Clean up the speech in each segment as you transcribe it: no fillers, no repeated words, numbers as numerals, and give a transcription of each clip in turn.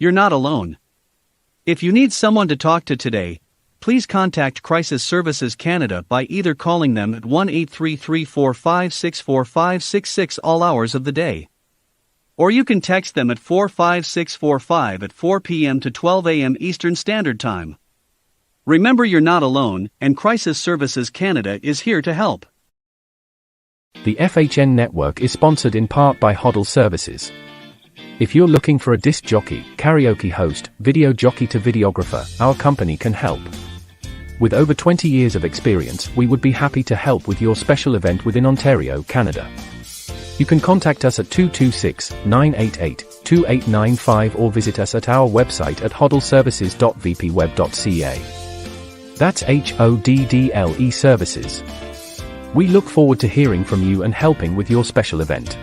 You're not alone. If you need someone to talk to today, please contact Crisis Services Canada by either calling them at 1-833-456-4566 all hours of the day. Or you can text them at 45645 at 4 p.m. to 12 a.m. Eastern Standard Time. Remember, you're not alone, and Crisis Services Canada is here to help. The FHN network is sponsored in part by Hoddle Services. If you're looking for a disc jockey, karaoke host, video jockey to videographer, our company can help. With over 20 years of experience, we would be happy to help with your special event within Ontario, Canada. You can contact us at 226-988-2895 or visit us at our website at hoddleservices.vpweb.ca. That's HODDLE Services. We look forward to hearing from you and helping with your special event.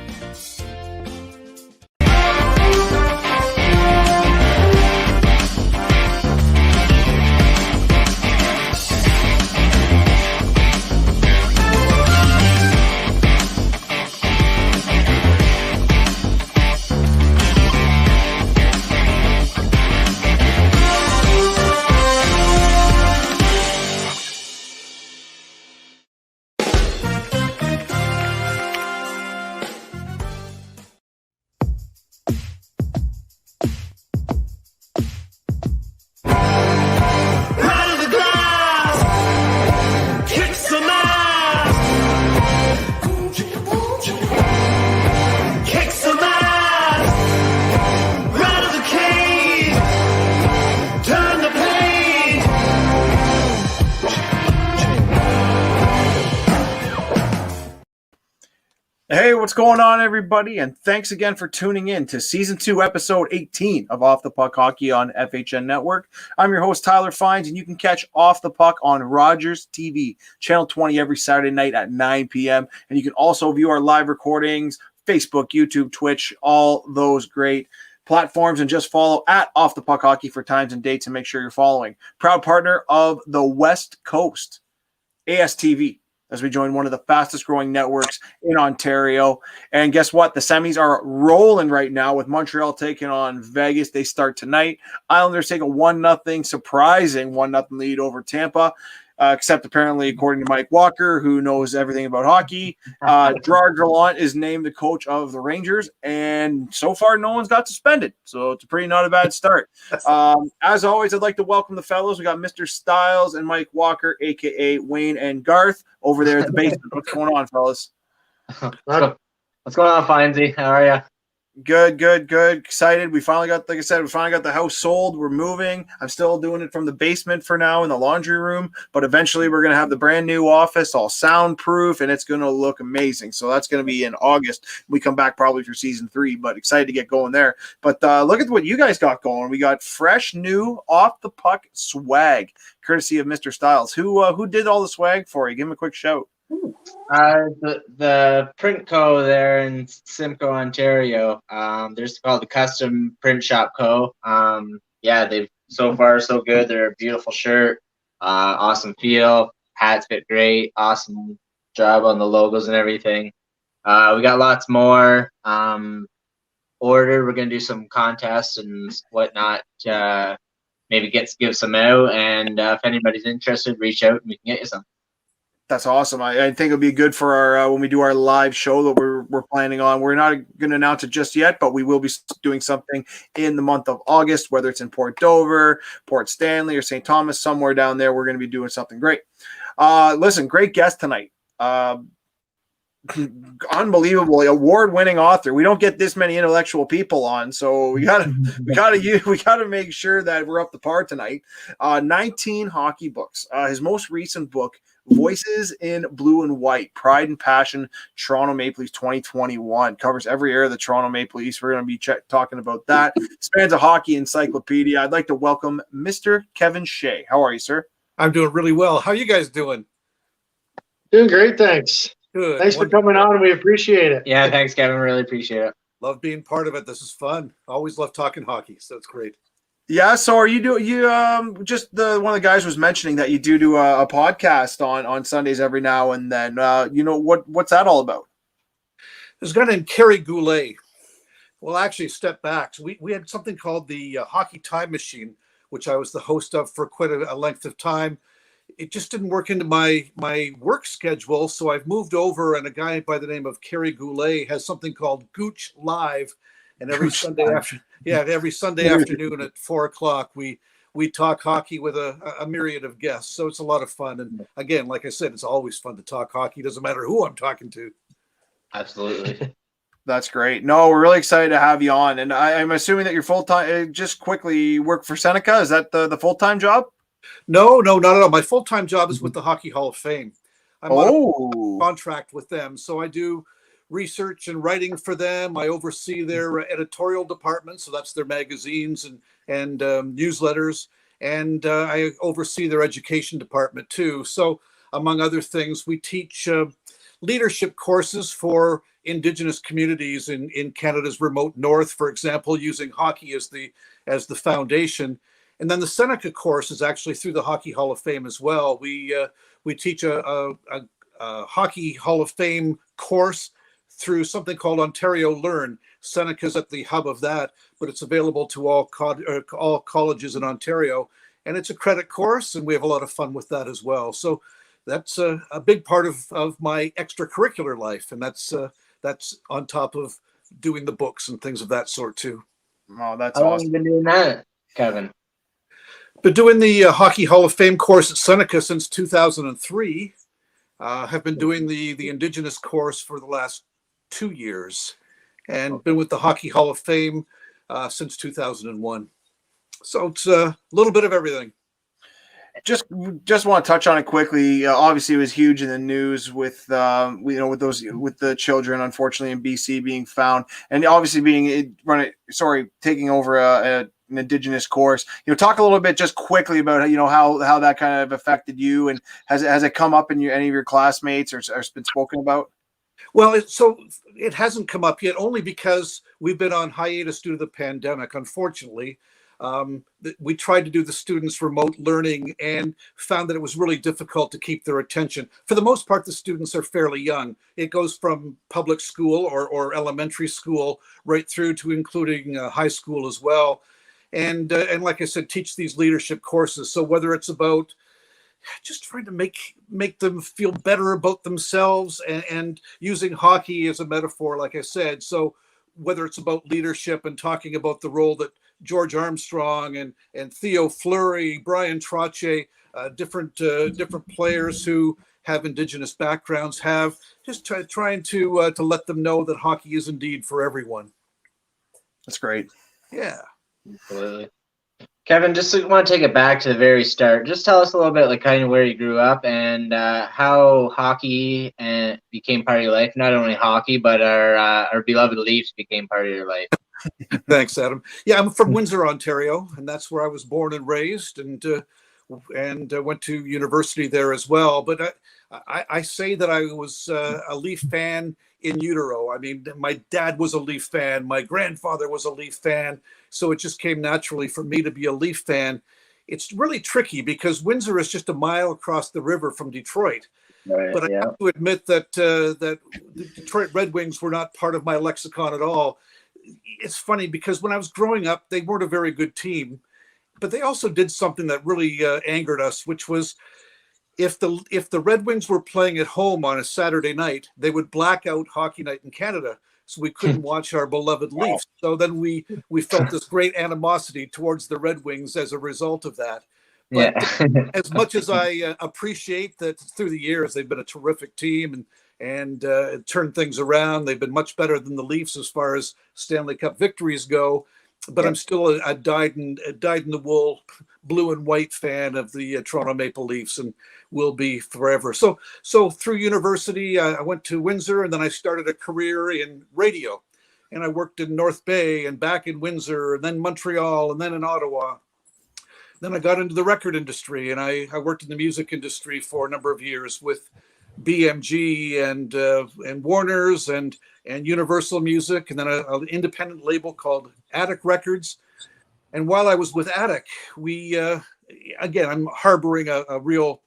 Hey, what's going on, everybody? And thanks again for tuning in to Season 2, Episode 18 of Off the Puck Hockey on FHN Network. I'm your host, Tyler Fines, and you can catch Off the Puck on Rogers TV, Channel 20 every Saturday night at 9 p.m. And you can also view our live recordings, Facebook, YouTube, Twitch, all those great platforms, and just follow at Off the Puck Hockey for times and dates and make sure you're following. Proud partner of the West Coast, ASTV, as we join one of the fastest growing networks in Ontario. And guess what? The semis are rolling right now with Montreal taking on Vegas. They start tonight. Islanders take a 1-0 surprising 1-0 lead over Tampa. Except apparently, according to Mike Walker, who knows everything about hockey, Gerard Gallant is named the coach of the Rangers, and so far no one's got suspended. So it's not a bad start. As always, I'd like to welcome the fellows. We got Mr. Styles and Mike Walker, a.k.a. Wayne and Garth, over there at the basement. What's going on, fellas? What's going on, Finesy? How are you? Good. Excited. We finally got the house sold. We're moving. I'm still doing it from the basement for now in the laundry room, but eventually we're going to have the brand new office all soundproof, and it's going to look amazing. So that's going to be in August. We come back probably for Season 3, but excited to get going there. But look at what you guys got going. We got fresh, new, off the puck swag, courtesy of Mr. Styles. Who did all the swag for you? Give him a quick shout. The print co there in Simcoe, Ontario. They're called the Custom Print Shop Co. They've so far so good. They're a beautiful shirt, awesome feel, hats fit great, awesome job on the logos and everything. We got lots more ordered. We're gonna do some contests and whatnot. Maybe give some out, and if anybody's interested, reach out and we can get you some. That's awesome. I think it'll be good for our when we do our live show that we're planning on. We're not going to announce it just yet, but we will be doing something in the month of August, whether it's in Port Dover, Port Stanley, or St. Thomas, somewhere down there. We're going to be doing something great. Listen, great guest tonight. Unbelievably award-winning author. We don't get this many intellectual people on, so we gotta make sure that we're up to par tonight. 19 hockey books. His most recent book, Voices in Blue and White, Pride and Passion, Toronto Maple Leafs 2021. Covers every era of the Toronto Maple Leafs. We're going to be talking about that. Spans a hockey encyclopedia. I'd like to welcome Mr. Kevin Shea. How are you, sir? I'm doing really well. How are you guys doing? Doing great, thanks. Good. Thanks for coming on. We appreciate it. Yeah, thanks, Kevin. Really appreciate it. Love being part of it. This is fun. Always love talking hockey, so it's great. Yeah, so are you just one of the guys was mentioning that you do a podcast on Sundays every now and then. What's that all about? There's a guy named Kerry Goulet. Well, actually, step back. So we had something called the Hockey Time Machine, which I was the host of for quite a length of time. It just didn't work into my work schedule, so I've moved over. And a guy by the name of Kerry Goulet has something called Gooch Live, and every Sunday afternoon at 4 o'clock, we talk hockey with a myriad of guests. So it's a lot of fun. And again, like I said, it's always fun to talk hockey. Doesn't matter who I'm talking to. Absolutely. That's great. No, we're really excited to have you on. And I'm assuming that you're full-time, just quickly, you work for Seneca. Is that the full-time job? No, not at all. My full-time job is with the Hockey Hall of Fame. I'm on Oh, a contract with them. So I do research and writing for them. I oversee their editorial department. So that's their magazines and newsletters. And I oversee their education department too. So among other things, we teach leadership courses for Indigenous communities in Canada's remote north, for example, using hockey as the foundation. And then the Seneca course is actually through the Hockey Hall of Fame as well. We teach a Hockey Hall of Fame course through something called Ontario Learn. Seneca's at the hub of that, but it's available to all colleges in Ontario. And it's a credit course, and we have a lot of fun with that as well. So that's a big part of my extracurricular life, and that's on top of doing the books and things of that sort too. oh, that's How long awesome. have you been doing that, Kevin? Been doing the Hockey Hall of Fame course at Seneca since 2003. Have been doing the Indigenous course for the last 2 years, and been with the Hockey Hall of Fame since 2001. So it's a little bit of everything. Just want to touch on it quickly. Obviously, it was huge in the news with with the children, unfortunately, in BC being found, and obviously taking over an Indigenous course. Talk a little bit just quickly about how that kind of affected you, and has it come up in any of your classmates or been spoken about? Well, it hasn't come up yet, only because we've been on hiatus due to the pandemic, unfortunately. We tried to do the students remote learning and found that it was really difficult to keep their attention. For the most part, the students are fairly young. It goes from public school or elementary school right through to including high school as well. And like I said, teach these leadership courses. So whether it's about just trying to make them feel better about themselves and using hockey as a metaphor, like I said. So whether it's about leadership and talking about the role that George Armstrong and Theo Fleury, Brian Trottier, different players who have Indigenous backgrounds have, just trying to let them know that hockey is indeed for everyone. That's great. Yeah. Absolutely. Kevin, just want to take it back to the very start. Just tell us a little bit, like kind of where you grew up and how hockey became part of your life. Not only hockey, but our beloved Leafs became part of your life. Thanks, Adam. Yeah, I'm from Windsor, Ontario, and that's where I was born and raised, and went to university there as well. But I say that I was a Leaf fan in utero. I mean, my dad was a Leaf fan. My grandfather was a Leaf fan. So it just came naturally for me to be a Leaf fan. It's really tricky because Windsor is just a mile across the river from Detroit. Right, but I have to admit that the Detroit Red Wings were not part of my lexicon at all. It's funny because when I was growing up, they weren't a very good team, but they also did something that really angered us, which was if the Red Wings were playing at home on a Saturday night, they would black out Hockey Night in Canada, so we couldn't watch our beloved Leafs. So then we felt this great animosity towards the Red Wings as a result of that. But as much as I appreciate that through the years they've been a terrific team and turned things around, they've been much better than the Leafs as far as Stanley Cup victories go. But I'm still a dyed-in-the-wool blue and white fan of the Toronto Maple Leafs and will be forever. So through university, I went to Windsor, and then I started a career in radio. And I worked in North Bay and back in Windsor, and then Montreal, and then in Ottawa. Then I got into the record industry, and I worked in the music industry for a number of years with BMG and Warner's and Universal Music, and then an independent label called Attic Records. And while I was with Attic, we again, I'm harboring a real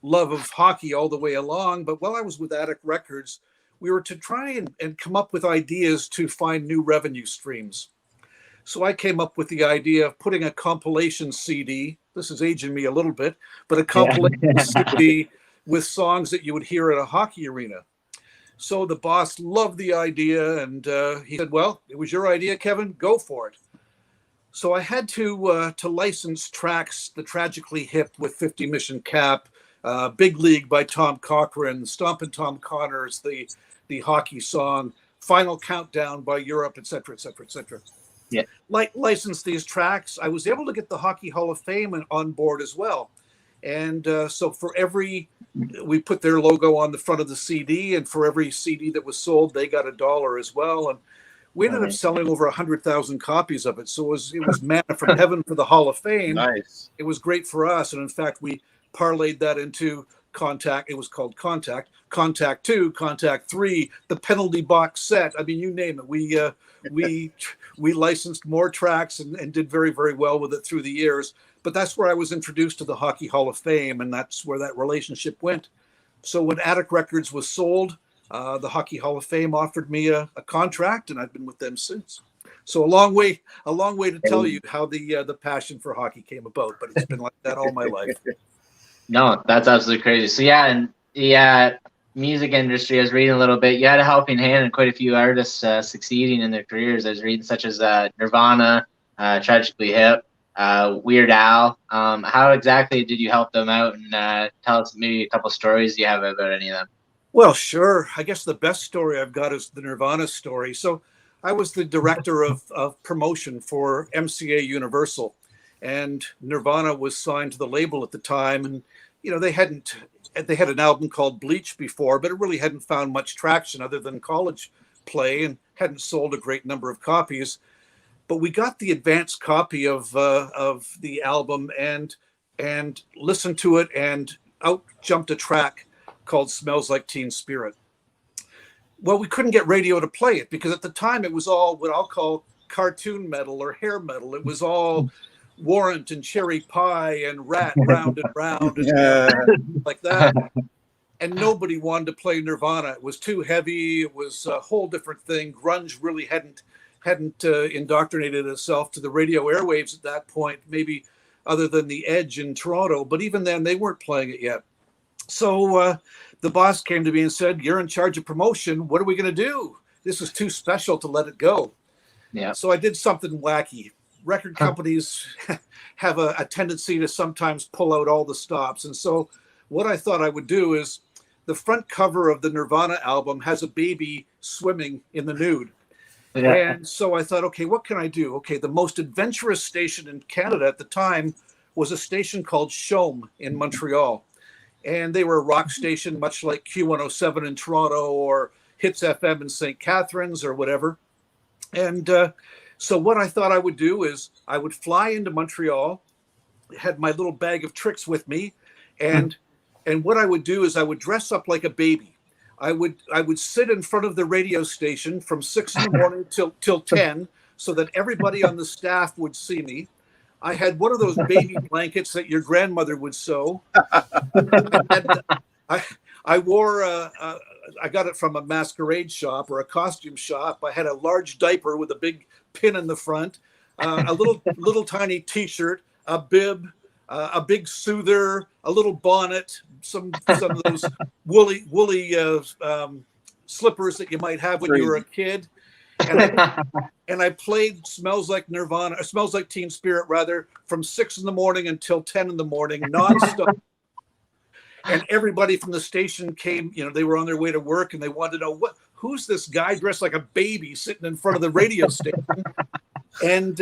love of hockey all the way along. But while I was with Attic Records, we were to try and come up with ideas to find new revenue streams. So I came up with the idea of putting a compilation CD. This is aging me a little bit, but a compilation CD with songs that you would hear at a hockey arena. So the boss loved the idea, and he said, "Well, it was your idea, Kevin. Go for it." So I had to license tracks: "The Tragically Hip" with 50 Mission Cap, "Big League" by Tom Cochrane, "Stompin' Tom Connors," the hockey song, "Final Countdown" by Europe, etc., etc., etc. Yeah. Like licensed these tracks, I was able to get the Hockey Hall of Fame on board as well. And so for we put their logo on the front of the CD, and for every CD that was sold, they got $1 as well. And we ended up selling over 100,000 copies of it. So it was manna from heaven for the Hall of Fame. Nice. It was great for us. And in fact, we parlayed that into Contact. It was called Contact, Contact 2, Contact 3, the Penalty Box Set. I mean, you name it. We licensed more tracks and did very, very well with it through the years. But that's where I was introduced to the Hockey Hall of Fame, and that's where that relationship went. So when Attic Records was sold, the Hockey Hall of Fame offered me a contract, and I've been with them since. So a long way to tell you how the passion for hockey came about, but it's been like that all my life. No, that's absolutely crazy. So music industry, I was reading a little bit. You had a helping hand in quite a few artists succeeding in their careers. I was reading such as Nirvana, Tragically Hip, Weird Al. How exactly did you help them out? And tell us maybe a couple stories you have about any of them. Well, sure. I guess the best story I've got is the Nirvana story. So I was the director of promotion for MCA Universal, and Nirvana was signed to the label at the time. And, they had an album called Bleach before, but it really hadn't found much traction other than college play and hadn't sold a great number of copies. But we got the advanced copy of the album and listened to it, and out jumped a track called "Smells Like Teen Spirit." Well, we couldn't get radio to play it because at the time it was all what I'll call cartoon metal or hair metal. It was all Warrant and Cherry Pie and Rat Round and Round and like that. And nobody wanted to play Nirvana. It was too heavy. It was a whole different thing. Grunge really hadn't indoctrinated itself to the radio airwaves at that point, maybe other than the Edge in Toronto. But even then, they weren't playing it yet. So the boss came to me and said, "You're in charge of promotion. What are we going to do? This is too special to let it go." Yeah. So I did something wacky. Record companies have a tendency to sometimes pull out all the stops. And so what I thought I would do is the front cover of the Nirvana album has a baby swimming in the nude. Yeah. And so I thought, okay, what can I do? Okay, the most adventurous station in Canada at the time was a station called Shea in Montreal. And they were a rock station, much like Q107 in Toronto or Hits FM in St. Catharines or whatever. And so what I thought I would do is I would fly into Montreal, had my little bag of tricks with me, and what I would do is I would dress up like a baby. I would sit in front of the radio station from 6 in the morning till 10, so that everybody on the staff would see me. I had one of those baby blankets that your grandmother would sew. I wore I got it from a masquerade shop or a costume shop. I had a large diaper with a big pin in the front, a little tiny T-shirt, a bib, a big soother, a little bonnet, some of those woolly slippers that you might have when you were a kid. And I played Smells Like Teen Spirit rather, from 6 in the morning until 10 in the morning, nonstop. And everybody from the station came, they were on their way to work and they wanted to know who's this guy dressed like a baby sitting in front of the radio station. And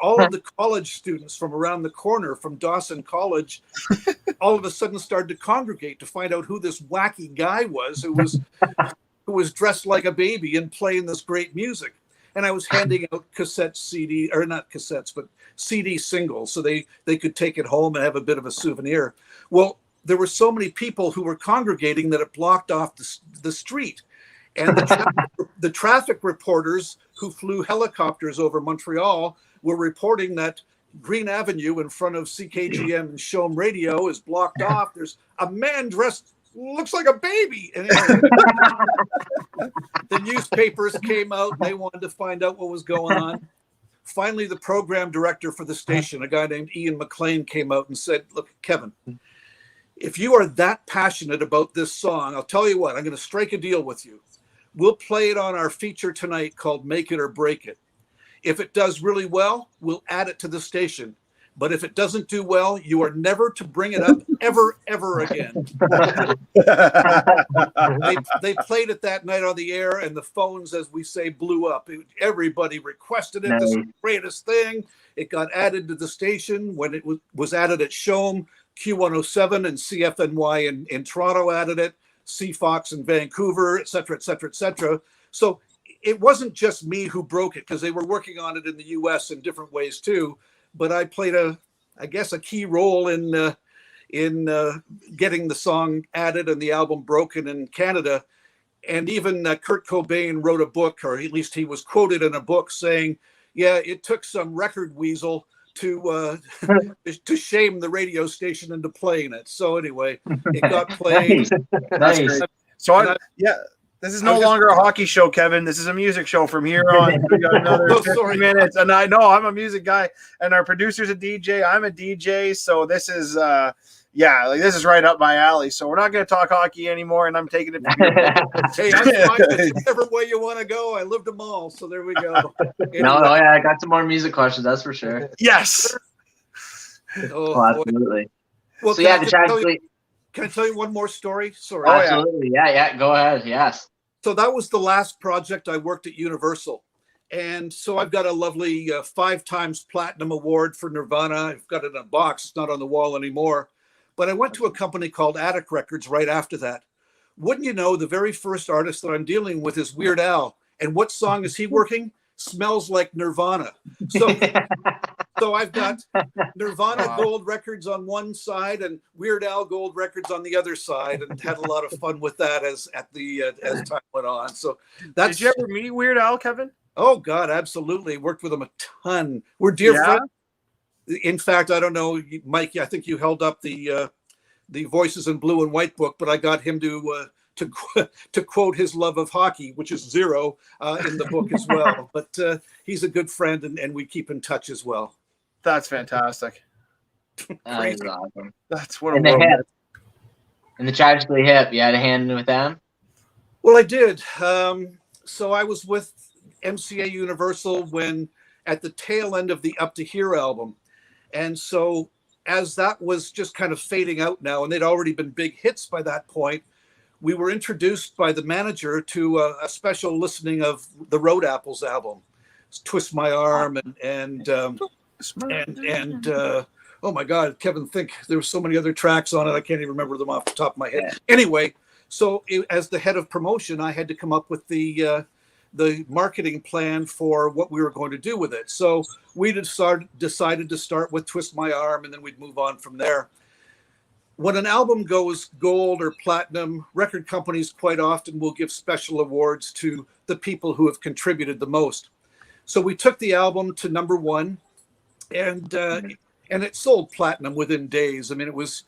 all of the college students from around the corner from Dawson College all of a sudden started to congregate to find out who this wacky guy was who was dressed like a baby and playing this great music. And I was handing out CD singles so they could take it home and have a bit of a souvenir. Well, there were so many people who were congregating that it blocked off the street. And the traffic reporters who flew helicopters over Montreal were reporting that Green Avenue in front of CKGM and Shome Radio is blocked off. There's a man dressed looks like a baby. And anyway, the newspapers came out and they wanted to find out what was going on. Finally, the program director for the station, a guy named Ian McLean, came out and said, look, Kevin, if you are that passionate about this song, I'll tell you what, I'm going to strike a deal with you. We'll play it on our feature tonight called Make It or Break It. If it does really well, we'll add it to the station. But if it doesn't do well, you are never to bring it up ever again. They played it that night on the air, and the phones, as we say, blew up. Everybody requested it. Nice. This is the greatest thing. It got added to the station when it was added at Shea, Q107 and CFNY in Toronto added it, CFox in Vancouver, et cetera, et cetera, et cetera. So it wasn't just me who broke it, because they were working on it in the US in different ways too. But I played a key role in getting the song added and the album broken in Canada. And even Kurt Cobain wrote a book, or at least he was quoted in a book saying, yeah, it took some record weasel to shame the radio station into playing it. So anyway, it got played. Nice. So this is no longer a hockey show, Kevin. This is a music show from here on. We got another 50 minutes. And I know I'm a music guy, and our producer's a DJ. I'm a DJ. So this is, this is right up my alley. So we're not going to talk hockey anymore, and I'm taking it from here. Hey, that's fine. Whichever way you want to go. I lived them all. So there we go. Anyway. I got some more music questions. That's for sure. Yes. Absolutely. Well, so can I tell you one more story? Sorry. Oh, absolutely. Yeah. Go ahead. Yes. So that was the last project I worked at Universal. And so I've got a lovely 5 times platinum award for Nirvana. I've got it in a box. It's not on the wall anymore. But I went to a company called Attic Records right after that. Wouldn't you know, the very first artist that I'm dealing with is Weird Al. And what song is he working? Smells Like Nirvana. So I've got Nirvana Gold Records on one side and Weird Al Gold Records on the other side, and had a lot of fun with that as time went on. So did you ever meet Weird Al, Kevin? Oh God, absolutely. Worked with him a ton. We're dear friends. In fact, I don't know, Mike, I think you held up the Voices in Blue and White book, but I got him to quote his love of hockey, which is 0 in the book as well. But he's a good friend, and we keep in touch as well. That's fantastic. That's awesome. That's what a world. And the Tragically Hip, you had a hand with them? Well, I did. So I was with MCA Universal when at the tail end of the Up to Here album. And so as that was just kind of fading out now, and they'd already been big hits by that point, we were introduced by the manager to a special listening of the Road Apples album, Twist My Arm, and oh my God, Kevin, there were so many other tracks on it. I can't even remember them off the top of my head. Anyway, so as the head of promotion, I had to come up with the marketing plan for what we were going to do with it. So we decided to start with Twist My Arm, and then we'd move on from there. When an album goes gold or platinum, record companies quite often will give special awards to the people who have contributed the most. So we took the album to number 1, and it sold platinum within days. I mean, it was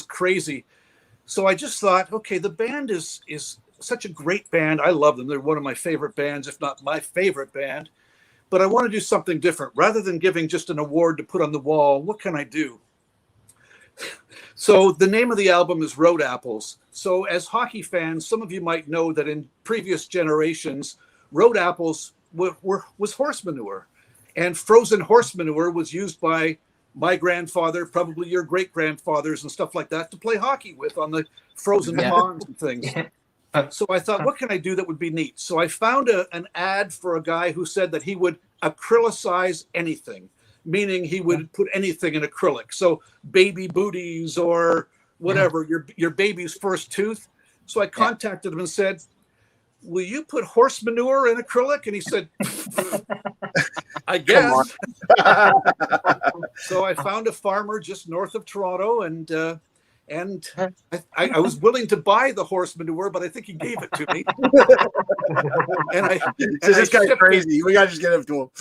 crazy. So I just thought, okay, the band is such a great band. I love them. They're one of my favorite bands, if not my favorite band. But I want to do something different. Rather than giving just an award to put on the wall, what can I do? So the name of the album is Road Apples. So as hockey fans, some of you might know that in previous generations, Road Apples was horse manure. And frozen horse manure was used by my grandfather, probably your great-grandfathers and stuff like that, to play hockey with on the frozen ponds and things. So I thought, what can I do that would be neat? So I found an ad for a guy who said that he would acrylicize anything, meaning he would put anything in acrylic. So baby booties or whatever, your baby's first tooth. So I contacted him and said, will you put horse manure in acrylic? And he said, I guess. So I found a farmer just north of Toronto, and I was willing to buy the horse manure, but I think he gave it to me. This guy's crazy. We got to just get him to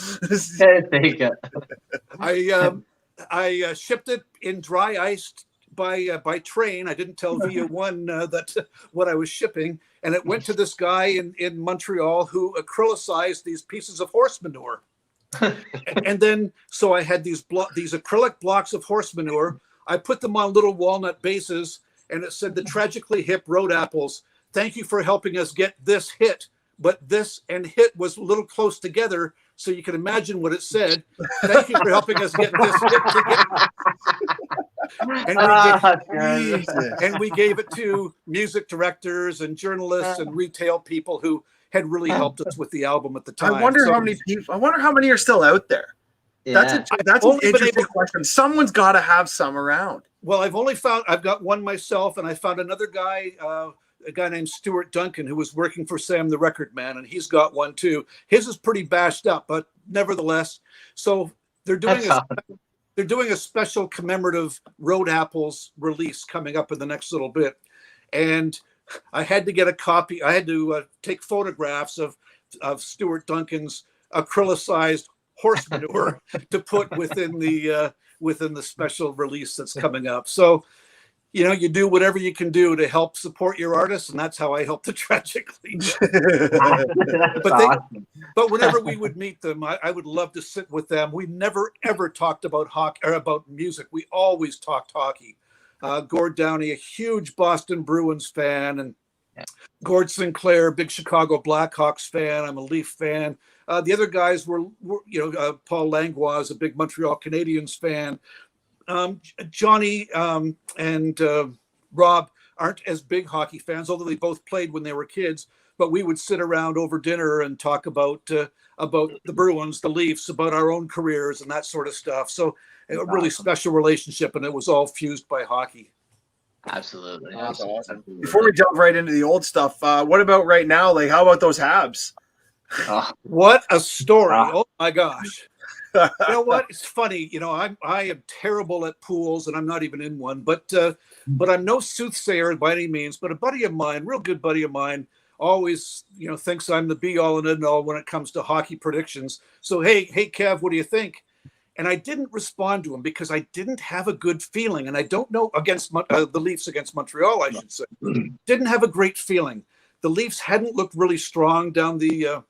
him. I shipped it in dry ice by train. I didn't tell VIA1 that what I was shipping, and it went to this guy in Montreal who acrylicized these pieces of horse manure. And then, so I had these acrylic blocks of horse manure. I put them on little walnut bases, and it said, "The tragically hip road apples. Thank you for helping us get this hit." But this and hit was a little close together, so you can imagine what it said. "Thank you for helping us get this hit together." And we gave it to music directors and journalists and retail people who had really helped us with the album at the time. I wonder how many are still out there. Yeah. That's an interesting question. Someone's got to have some around. Well, I've got one myself, and I found another guy, a guy named Stuart Duncan, who was working for Sam the Record Man, and he's got one too. His is pretty bashed up, but nevertheless. So they're doing a special commemorative Road Apples release coming up in the next little bit, and I had to get a copy. I had to take photographs of Stuart Duncan's acrylicized horse manure to put within the special release that's coming up. So, you do whatever you can do to help support your artists, and that's how I helped the Tragically. But whenever we would meet them, I would love to sit with them. We never ever talked about hockey or about music. We always talked hockey. Gord Downey, a huge Boston Bruins fan, and Gord Sinclair, big Chicago Blackhawks fan. I'm a Leaf fan. The other guys were Paul Langlois, a big Montreal Canadiens fan. Johnny and Rob aren't as big hockey fans, although they both played when they were kids. But we would sit around over dinner and talk about the Bruins, the Leafs, about our own careers and that sort of stuff. So a really special relationship, and it was all fused by hockey. Absolutely. That's awesome. Before we jump right into the old stuff, what about right now? Like, how about those Habs? What a story. Oh my gosh. You know what? It's funny. I am terrible at pools, and I'm not even in one, but I'm no soothsayer by any means, but a buddy of mine, real good buddy of mine, always, thinks I'm the be all and end all when it comes to hockey predictions. So, hey, Kev, what do you think? And I didn't respond to him because I didn't have a good feeling. And I don't know against the Leafs against Montreal, I should say. Didn't have a great feeling. The Leafs hadn't looked really strong down the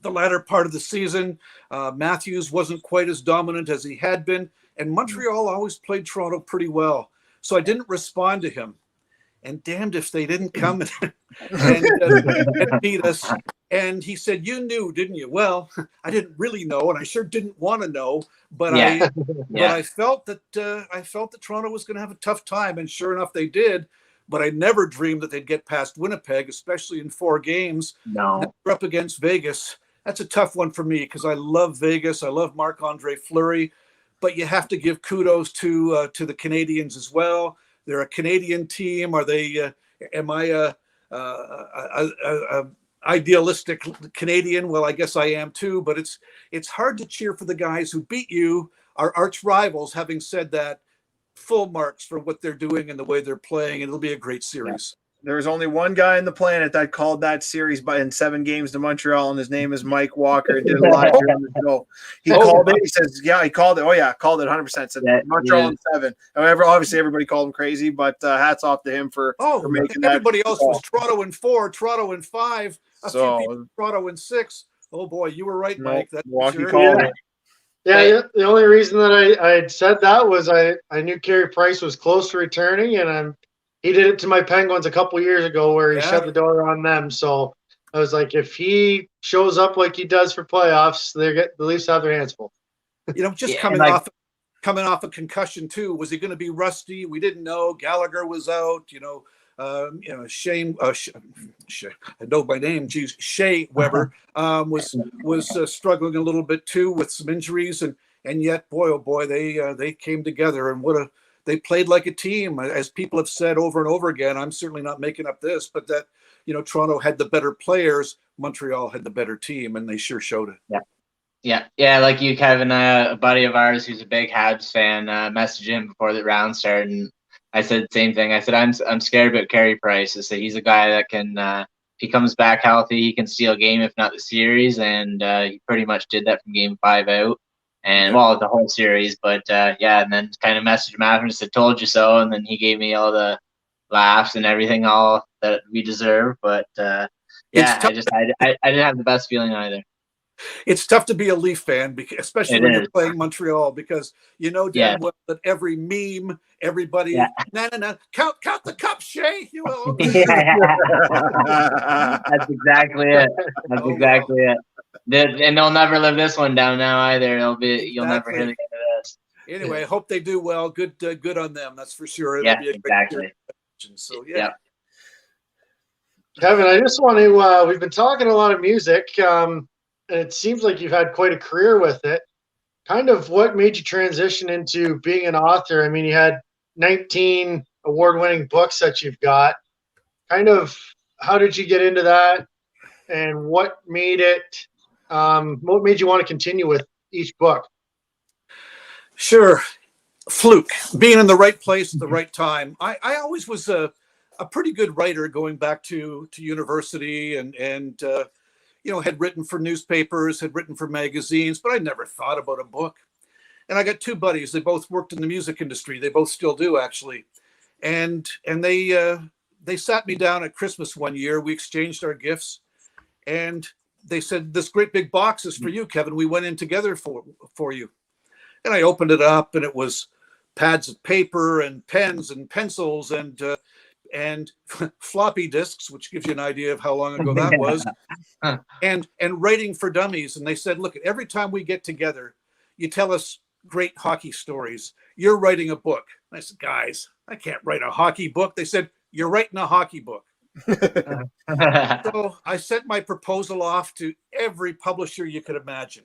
latter part of the season. Matthews wasn't quite as dominant as he had been. And Montreal always played Toronto pretty well. So I didn't respond to him. And damned if they didn't come and beat us. And he said, "You knew, didn't you?" Well, I didn't really know, and I sure didn't want to know. But I felt that Toronto was going to have a tough time, and sure enough, they did. But I never dreamed that they'd get past Winnipeg, especially in 4 games. No, they're up against Vegas. That's a tough one for me because I love Vegas. I love Marc-Andre Fleury, but you have to give kudos to the Canadians as well. They're a Canadian team. Are they? Am I a idealistic Canadian? Well, I guess I am too. But it's hard to cheer for the guys who beat you, our arch rivals. Having said that, full marks for what they're doing and the way they're playing. It'll be a great series. There was only one guy on the planet that called that series in 7 games to Montreal, and his name is Mike Walker. Did a lot here on the show. He called it. He says, "Yeah, he called it. Oh yeah, called it 100%." Said Montreal in 7. However, obviously everybody called him crazy, but hats off to him for making that. Everybody else was Toronto in 4, Toronto in 5, few people Toronto in 6. Oh boy, you were right, Mike. That's Walkie called it. Yeah, the only reason that I had said that was I knew Carey Price was close to returning, and he did it to my Penguins a couple years ago where he shut the door on them. So I was like, if he shows up like he does for playoffs, the Leafs have their hands full. Just coming off a concussion too. Was he going to be rusty? We didn't know. Gallagher was out. Shea. I know by name. Geez, Shea Weber was struggling a little bit too with some injuries, and yet, boy, oh boy, they came together, and they played like a team. As people have said over and over again, I'm certainly not making up this, but that Toronto had the better players, Montreal had the better team, and they sure showed it. Yeah. Like you, Kevin, a buddy of ours who's a big Habs fan, messaged him before the round started, and I said the same thing. I said I'm scared about Carey Price. I said he's a guy that can, if he comes back healthy, he can steal a game, if not the series, and he pretty much did that from Game 5 out. and well, the whole series. But yeah, and then kind of messaged him after and said, "Told you so," and then he gave me all the laughs and everything, all that we deserve. But yeah, I didn't have the best feeling either. It's tough to be a Leaf fan, especially when you're playing Montreal, because you know damn well that every meme, everybody, count the cup, Shea. You will. That's exactly it. That's exactly it. And they'll never live this one down now either. You'll never hear the end of this. Anyway, I hope they do well. Good on them. That's for sure. It'll be a great so yeah. Kevin, I just want to. We've been talking a lot of music. And it seems like you've had quite a career with it. Kind of what made you transition into being an author? I mean, you had 19 award-winning books that you've got. Kind of how did you get into that? And what made you want to continue with each book? Sure. Fluke. Being in the right place at the right time. I always was a pretty good writer going back to university and had written for newspapers, had written for magazines, but I never thought about a book. And I got two buddies. They both worked in the music industry. They both still do, actually. And they sat me down at Christmas one year. We exchanged our gifts. And they said, "This great big box is for you, Kevin. We went in together for you." And I opened it up, and it was pads of paper and pens and pencils and floppy disks, which gives you an idea of how long ago that was, and writing for dummies. And they said, "Look, every time we get together, you tell us great hockey stories. You're writing a book." And I said, "Guys, I can't write a hockey book." They said, "You're writing a hockey book." So I sent my proposal off to every publisher you could imagine.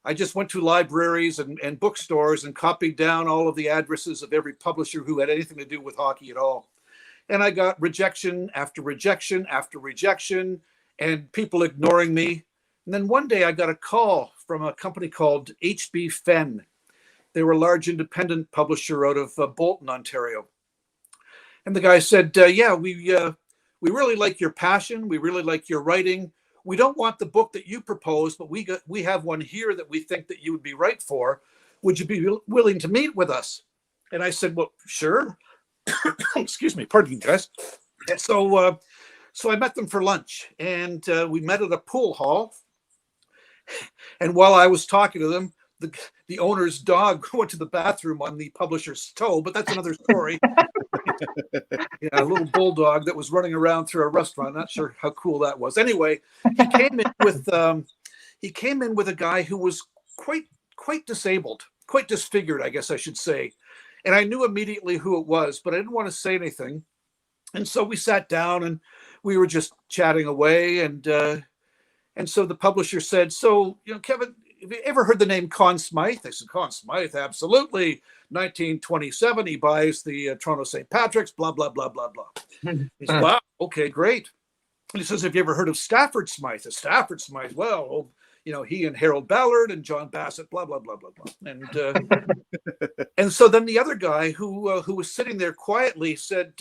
I just went to libraries and bookstores and copied down all of the addresses of every publisher who had anything to do with hockey at all. And I got rejection after rejection after rejection and people ignoring me. And then one day I got a call from a company called HB Fenn. They were a large independent publisher out of Bolton, Ontario. And the guy said, "Yeah, we really like your passion. We really like your writing. We don't want the book that you proposed, but we have one here that we think that you would be right for. Would you be willing to meet with us?" And I said, "Well, sure." Excuse me, pardon me, guys. So I met them for lunch, and we met at a pool hall. And while I was talking to them, the owner's dog went to the bathroom on the publisher's toe, but that's another story. A little bulldog that was running around through a restaurant. Not sure how cool that was. Anyway, he came in with a guy who was quite disabled, quite disfigured, I guess I should say. And I knew immediately who it was, but I didn't want to say anything. And so we sat down and we were just chatting away. And so the publisher said, "So, Kevin, have you ever heard the name Conn Smythe?" I said, "Conn Smythe, absolutely. 1927, he buys the Toronto St. Patrick's, blah, blah, blah, blah, blah." He said, "Wow, okay, great." And he says, "Have you ever heard of Stafford Smythe?" Stafford Smythe, well, he and Harold Ballard and John Bassett, blah, blah, blah, blah, blah. And so then the other guy who was sitting there quietly said,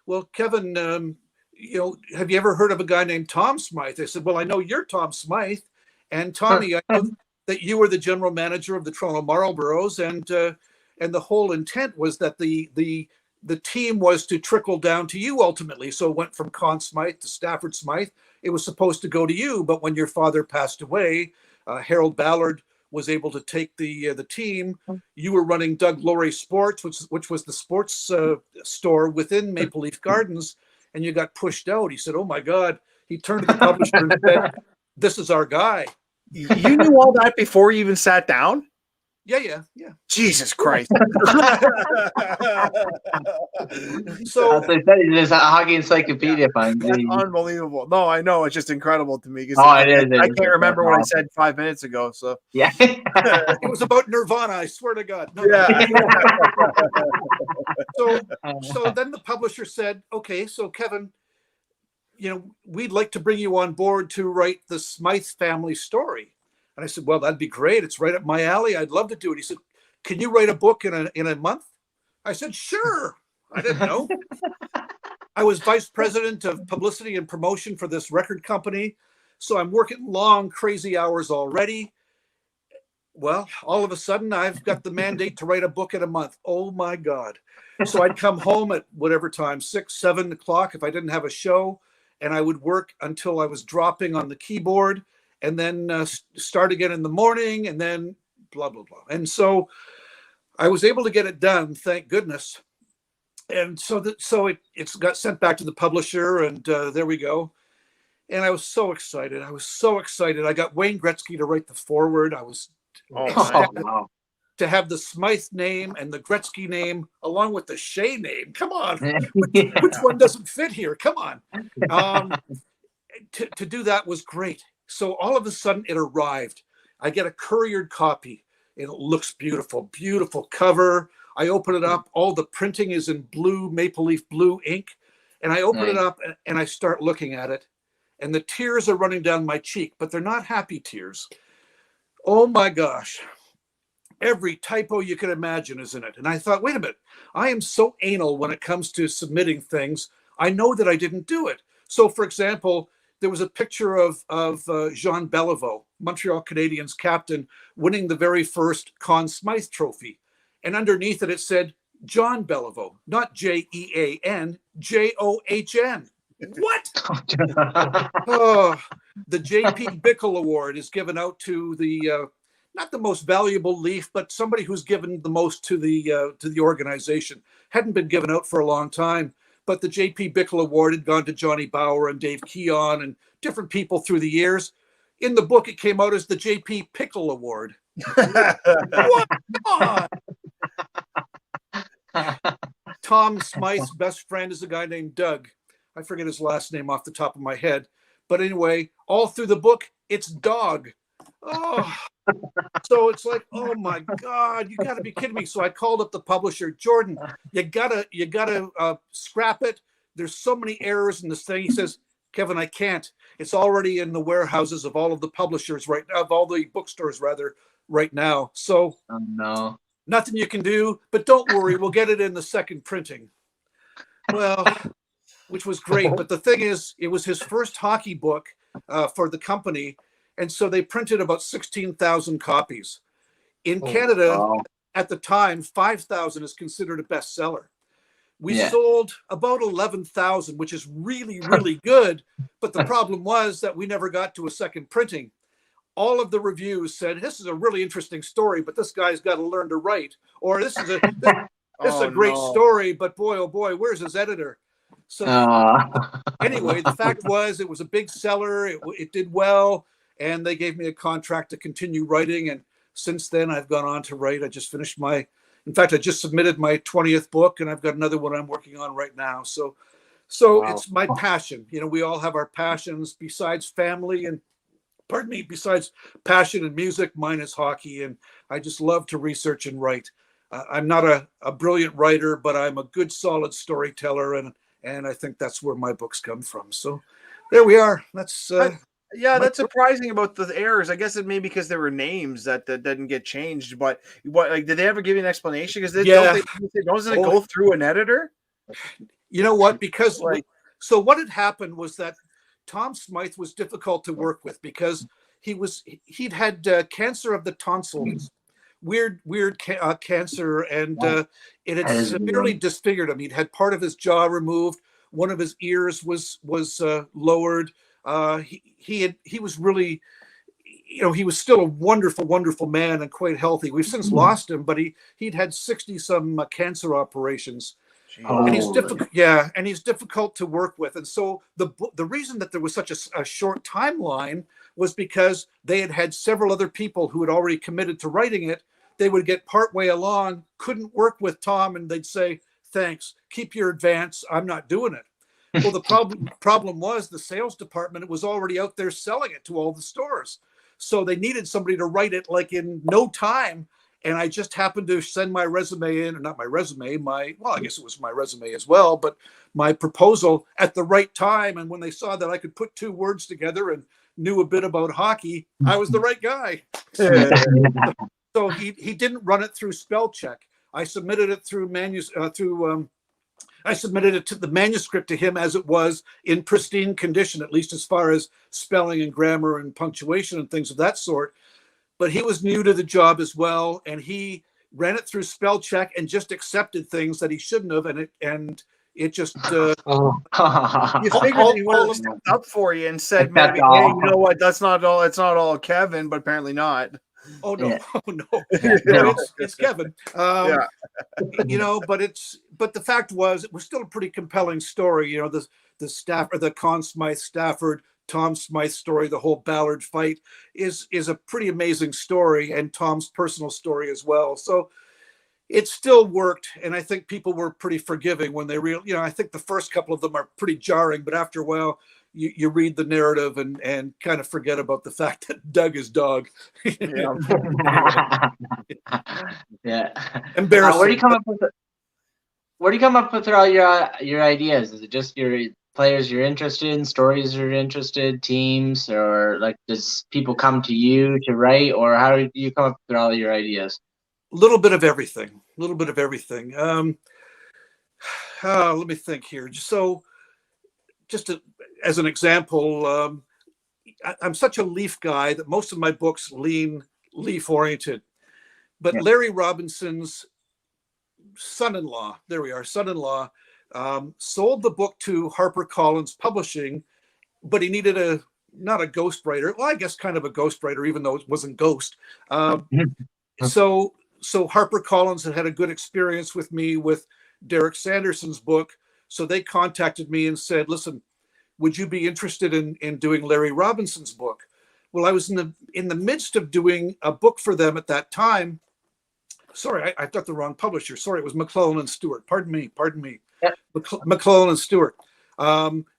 "Well, Kevin, have you ever heard of a guy named Tom Smythe?" I said, "Well, I know you're Tom Smythe. And Tommy, I know that you were the general manager of the Toronto Marlboros, and the whole intent was that the team was to trickle down to you ultimately. So it went from Conn Smythe to Stafford Smythe. It was supposed to go to you, but when your father passed away, Harold Ballard was able to take the team. You were running Doug Laurie Sports, which was the sports store within Maple Leaf Gardens, and you got pushed out." He said, "Oh my God." He turned to the publisher and said, "This is our guy." You knew all that before you even sat down? Yeah. Jesus Christ. So there's a hockey encyclopedia. That's unbelievable. No, I know. It's just incredible to me. I can't remember what I said 5 minutes ago. So yeah, it was about Nirvana. I swear to God. No. So then the publisher said, "Okay, so Kevin, we'd like to bring you on board to write the Smythe family story." And I said, "Well, that'd be great. It's right up my alley. I'd love to do it." He said, "Can you write a book in a month?" I said, "Sure." I didn't know. I was vice president of publicity and promotion for this record company. So I'm working long, crazy hours already. Well, all of a sudden, I've got the mandate to write a book in a month. Oh my God. So I'd come home at whatever time, 6, 7 o'clock if I didn't have a show, and I would work until I was dropping on the keyboard, and then start again in the morning, and then blah, blah, blah. And so I was able to get it done, thank goodness. And so it's got sent back to the publisher, and there we go. And I was so excited. I got Wayne Gretzky to write the foreword. I was Wow. to have the Smythe name and the Gretzky name along with the Shea name. Come on, which one doesn't fit here? Come on. To do that was great. So all of a sudden it arrived. I get a couriered copy. It looks beautiful, beautiful cover. I open it up. All the printing is in blue, maple leaf blue ink. And I open it up and I start looking at it. And the tears are running down my cheek, but they're not happy tears. Oh my gosh. Every typo you can imagine is in it. And I thought, wait a minute, I am so anal when it comes to submitting things. I know that I didn't do it. So for example, there was a picture of Jean Beliveau, Montreal Canadiens captain, winning the very first Conn Smythe trophy. And underneath it, it said John Beliveau, not Jean, John. What? Oh, the J.P. Bickle Award is given out to the not the most valuable Leaf, but somebody who's given the most to the organization. Hadn't been given out for a long time, but the J.P. Bickle Award had gone to Johnny Bower and Dave Keon and different people through the years. In the book, it came out as the J.P. Pickle Award. What? Tom Smythe's best friend is a guy named Doug. I forget his last name off the top of my head. But anyway, all through the book, it's dog. Oh, so it's like, oh my God, you got to be kidding me. So I called up the publisher, Jordan, you gotta scrap it. There's so many errors in this thing. He says, Kevin, I can't. It's already in the warehouses of all of the publishers right now, of all the bookstores rather right now. So no, nothing you can do, but don't worry, we'll get it in the second printing. Well, which was great. But the thing is, it was his first hockey book for the company. And so they printed about 16,000 copies. In Canada, at the time, 5,000 is considered a bestseller. We sold about 11,000, which is really, really good. But the problem was that we never got to a second printing. All of the reviews said, this is a really interesting story, but this guy's got to learn to write. Or this is a great story, but boy, oh boy, where's his editor? So anyway, the fact was it was a big seller. It did well. And they gave me a contract to continue writing. And since then, I've gone on to write. I just finished I just submitted my 20th book, and I've got another one I'm working on right now. So It's my passion. You know, we all have our passions besides family and, besides passion and music, mine is hockey. And I just love to research and write. I'm not a brilliant writer, but I'm a good, solid storyteller. And I think that's where my books come from. So there we are. That's that's surprising about the errors. I guess it may be because there were names that didn't get changed. But did they ever give you an explanation? Because doesn't it go through an editor? You know what? Because so what had happened was that Tom Smythe was difficult to work with because he'd had cancer of the tonsils, weird cancer, and it had severely disfigured him. He'd had part of his jaw removed. One of his ears was lowered. He was really, he was still a wonderful, wonderful man and quite healthy. We've since lost him, but he'd had 60-some cancer operations. And he's difficult. Yeah. And he's difficult to work with. And so the reason that there was such a short timeline was because they had several other people who had already committed to writing it. They would get partway along, couldn't work with Tom, and they'd say, thanks, keep your advance. I'm not doing it. Well, the problem was the sales department was already out there selling it to all the stores. So they needed somebody to write it like in no time. And I just happened to send my resume in, or not my resume, I guess it was my resume as well, but my proposal at the right time. And when they saw that I could put two words together and knew a bit about hockey, I was the right guy. So he didn't run it through spell check. I submitted it I submitted it to the manuscript to him as it was in pristine condition, at least as far as spelling and grammar and punctuation and things of that sort. but he was new to the job as well, and he ran it through spell check and just accepted things that he shouldn't have, and it just you figured he Paul was stepped up for you and said, That's maybe, all. hey, you know what? That's not all. It's not all Kevin, but apparently not. oh no, Yeah. oh no, Yeah. no, it's Kevin. Yeah. But the fact was, it was still a pretty compelling story. The staff or the Conn Smythe Stafford Tom Smythe story, the whole Ballard fight is a pretty amazing story, and Tom's personal story as well. So it still worked, and I think people were pretty forgiving when they I think the first couple of them are pretty jarring, but after a while you read the narrative and kind of forget about the fact that Doug is dog. Yeah. Yeah. Embarrassing. Where do you come up with all your ideas? Is it just your players you're interested in, stories you're interested, teams, or like does people come to you to write, or how do you come up with all your ideas? Little bit of everything. Let me think here. As an example, I'm such a Leaf guy that most of my books lean Leaf oriented. But Yeah. Larry Robinson's son-in-law, sold the book to HarperCollins Publishing, but he needed not a ghostwriter. Well, I guess kind of a ghostwriter, even though it wasn't Ghost. So HarperCollins had a good experience with me with Derek Sanderson's book. So they contacted me and said, listen, would you be interested in doing Larry Robinson's book? Well, I was in the midst of doing a book for them at that time. Sorry, I got the wrong publisher. Sorry, it was McClellan and Stewart. Pardon me. Yeah. McClellan and Stewart.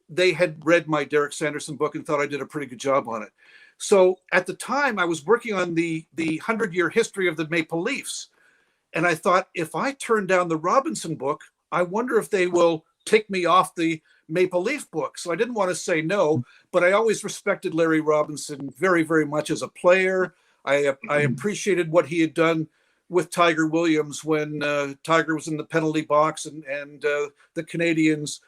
They had read my Derek Sanderson book and thought I did a pretty good job on it. So at the time, I was working on the 100-year history of the Maple Leafs. And I thought, if I turn down the Robinson book, I wonder if they will take me off the Maple Leaf book. So I didn't want to say no, but I always respected Larry Robinson very, very much as a player. I appreciated what he had done with Tiger Williams when Tiger was in the penalty box and the Canadians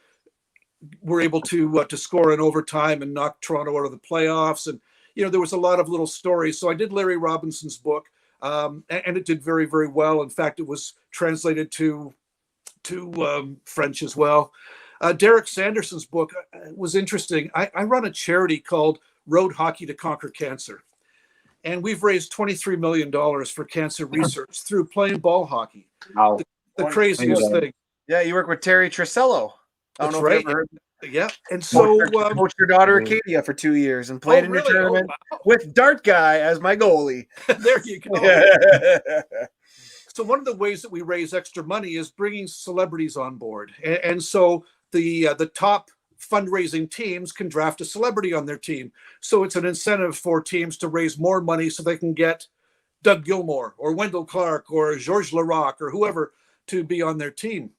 were able to score in overtime and knock Toronto out of the playoffs. And, there was a lot of little stories. So I did Larry Robinson's book, and it did very, very well. In fact, it was translated to French as well. Derek Sanderson's book was interesting. I run a charity called Road Hockey to Conquer Cancer. And we've raised $23 million for cancer research through playing ball hockey. Wow. The craziest thing. Yeah, you work with Terry Trissello. I don't That's know if right. you ever heard. Yeah. And so Coached your daughter Acadia for 2 years and played in your tournament with Dart Guy as my goalie. There you go. So one of the ways that we raise extra money is bringing celebrities on board. And so the top fundraising teams can draft a celebrity on their team. So it's an incentive for teams to raise more money so they can get Doug Gilmour or Wendell Clark or Georges Laraque or whoever to be on their team.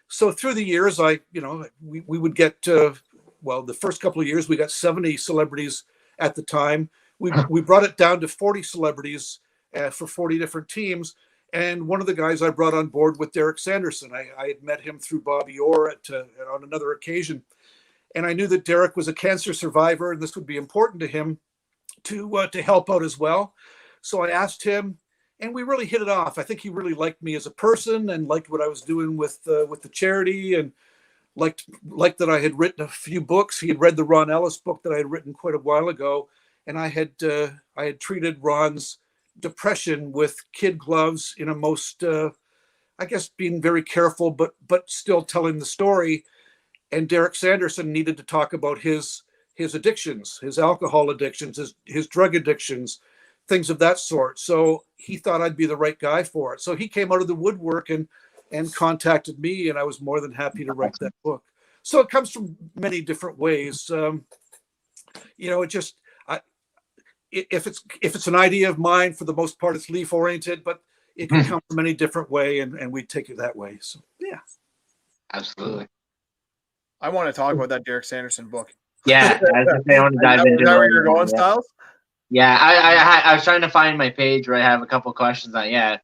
So through the years, we would get, the first couple of years, we got 70 celebrities at the time. We brought it down to 40 celebrities for 40 different teams. And one of the guys I brought on board with Derek Sanderson, I had met him through Bobby Orr on another occasion. And I knew that Derek was a cancer survivor, and this would be important to him to help out as well. So I asked him, and we really hit it off. I think he really liked me as a person and liked what I was doing with the charity, and liked that I had written a few books. He had read the Ron Ellis book that I had written quite a while ago, and I had treated Ron's depression with kid gloves in a most, being very careful, but still telling the story. And Derek Sanderson needed to talk about his addictions, his alcohol addictions, his drug addictions, things of that sort. So he thought I'd be the right guy for it. So he came out of the woodwork and contacted me, and I was more than happy to write that book. So it comes from many different ways. If it's an idea of mine, for the most part, it's Leaf oriented, but it can come from any different way, and we take it that way. So yeah, absolutely. I want to talk about that Derek Sanderson book. Yeah, I want to dive into that. Where you're going, Styles? Yeah, I was trying to find my page where I have a couple questions on. Yeah,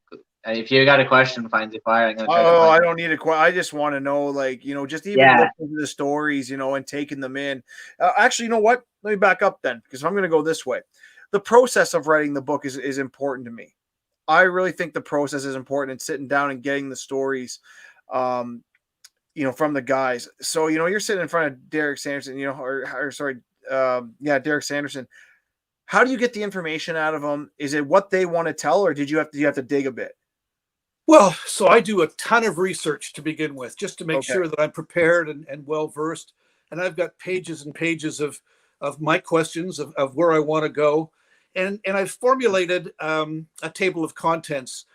if you got a question, find the fire. I'm gonna try I don't need a question. I just want to know, just even listening to the stories, and taking them in. Actually, you know what? Let me back up then, because I'm going to go this way. the process of writing the book is important to me. I really think the process is important in sitting down and getting the stories, from the guys. So, you're sitting in front of Derek Sanderson, Derek Sanderson. How do you get the information out of them? Is it what they want to tell, or do you have to dig a bit? Well, so I do a ton of research to begin with, just to make sure that I'm prepared and well-versed. And I've got pages and pages of my questions of where I want to go. And I've formulated a table of contents.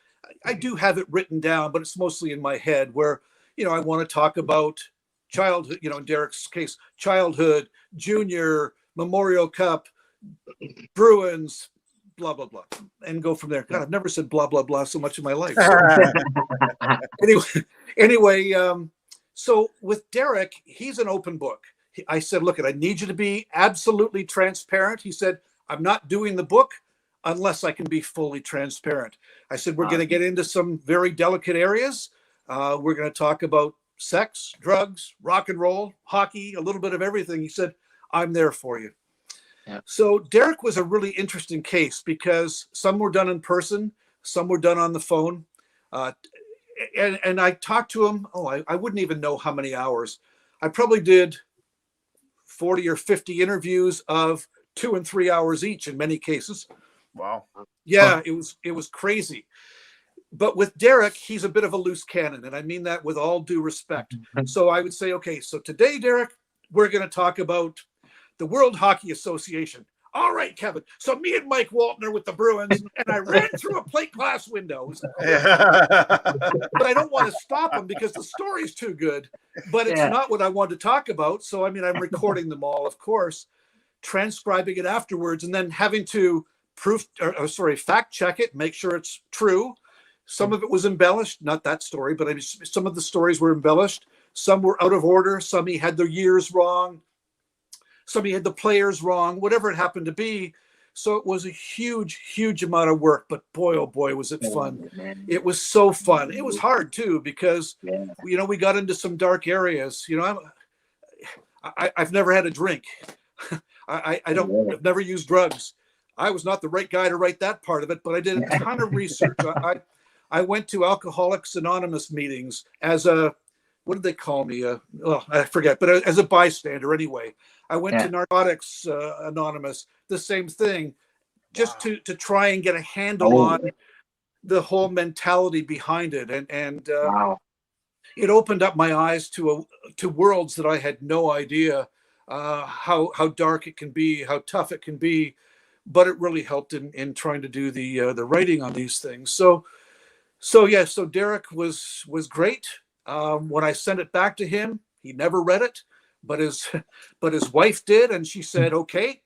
I do have it written down, but it's mostly in my head where, I want to talk about childhood, in Derek's case, childhood, junior, Memorial Cup, Bruins, blah, blah, blah, and go from there. God, I've never said blah, blah, blah so much in my life. Anyway, so with Derek, he's an open book. I said, look, I need you to be absolutely transparent. He said, I'm not doing the book unless I can be fully transparent. I said, we're going to get into some very delicate areas. We're going to talk about sex, drugs, rock and roll, hockey, a little bit of everything. He said, I'm there for you. Yeah. So Derek was a really interesting case because some were done in person, some were done on the phone. And I talked to him, I wouldn't even know how many hours. I probably did 40 or 50 interviews of 2 and 3 hours each in many cases. Wow. Yeah, it was crazy. But with Derek, he's a bit of a loose cannon, and I mean that with all due respect. So I would say, okay, so today, Derek, we're going to talk about the World Hockey Association. All right, Kevin. So me and Mike Waltner with the Bruins, and I ran through a plate glass window. But I don't want to stop him because the story's too good. But it's not what I want to talk about. So, I'm recording them all, of course, transcribing it afterwards, and then having to fact check it, make sure it's true. Some of it was embellished, not that story, but some of the stories were embellished. Some were out of order. Some he had the years wrong. Some he had the players wrong, whatever it happened to be. So it was a huge, huge amount of work, but boy, oh boy, was it fun. It was so fun. It was hard too, because, we got into some dark areas. I've never had a drink. I've never used drugs. I was not the right guy to write that part of it, but I did a ton of research. I went to Alcoholics Anonymous meetings as what did they call me? I forget, but as a bystander anyway. I went to Narcotics Anonymous, the same thing, just to try and get a handle on the whole mentality behind it. And it opened up my eyes to worlds that I had no idea how dark it can be, how tough it can be. But it really helped in trying to do the writing on these things. So Derek was great. When I sent it back to him, he never read it, but his wife did, and she said, "Okay,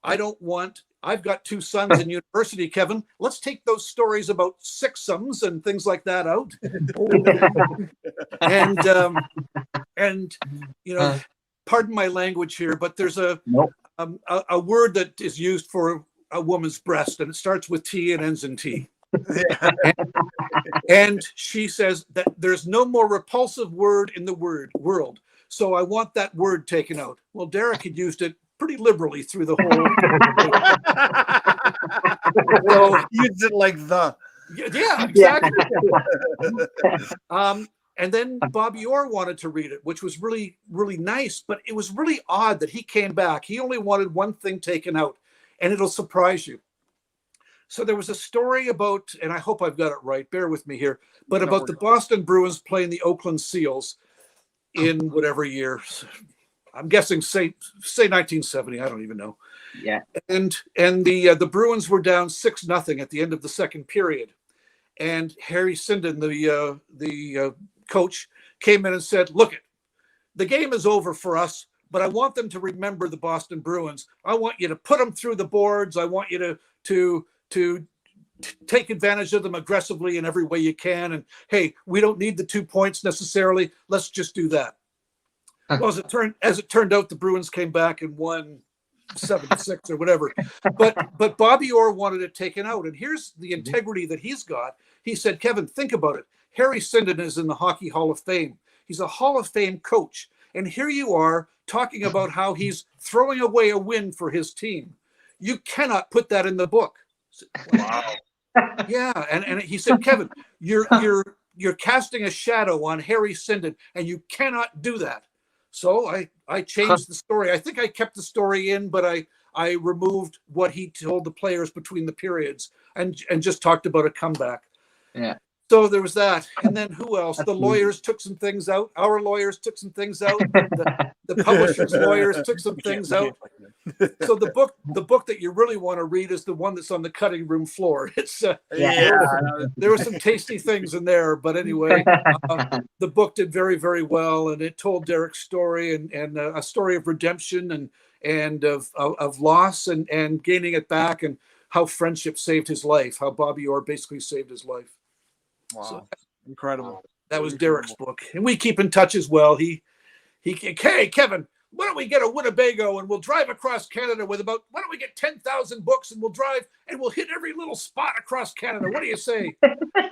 I've got 2 sons in university, Kevin. Let's take those stories about sixums and things like that out." and pardon my language here, but there's a word that is used for a woman's breast, and it starts with T and ends in T. And she says that there's no more repulsive word in the world. So I want that word taken out. Well, Derek had used it pretty liberally through the whole. So used it like the. Yeah, exactly. And then Bobby Orr wanted to read it, which was really, really nice. But it was really odd that he came back. He only wanted one thing taken out, and it'll surprise you. So there was a story about, and I hope I've got it right, bear with me here, but about the Boston Bruins playing the Oakland Seals in whatever year. I'm guessing, say 1970. I don't even know. Yeah. And the Bruins were down 6-0 at the end of the second period. And Harry Sinden, the coach, came in and said, "Look, the game is over for us, but I want them to remember the Boston Bruins. I want you to put them through the boards. I want you to take advantage of them aggressively in every way you can. And hey, we don't need the 2 points necessarily. Let's just do that." Well, as it turned out, the Bruins came back and won 7-6 or whatever. But Bobby Orr wanted it taken out. And here's the integrity that he's got. He said, "Kevin, think about it. Harry Sinden is in the Hockey Hall of Fame. He's a Hall of Fame coach. And here you are talking about how he's throwing away a win for his team. You cannot put that in the book. Wow. Yeah, and he said, Kevin, you're casting a shadow on Harry Sinden, and you cannot do that. So I changed the story. I think I kept the story in, but I removed what he told the players between the periods and just talked about a comeback. Yeah. So there was that. And then who else? The lawyers took some things out. Our lawyers took some things out. The publisher's lawyers took some things out. So the book that you really want to read is the one that's on the cutting room floor. It's there were some tasty things in there, but anyway, the book did very, very well, and it told Derek's story and a story of redemption and of loss and gaining it back, and how friendship saved his life, how Bobby Orr basically saved his life. Wow. So, Incredible. That was Derek's book, and we keep in touch as well. Hey, Kevin, why don't we get a Winnebago and we'll drive across Canada why don't we get 10,000 books and we'll drive and we'll hit every little spot across Canada. What do you say?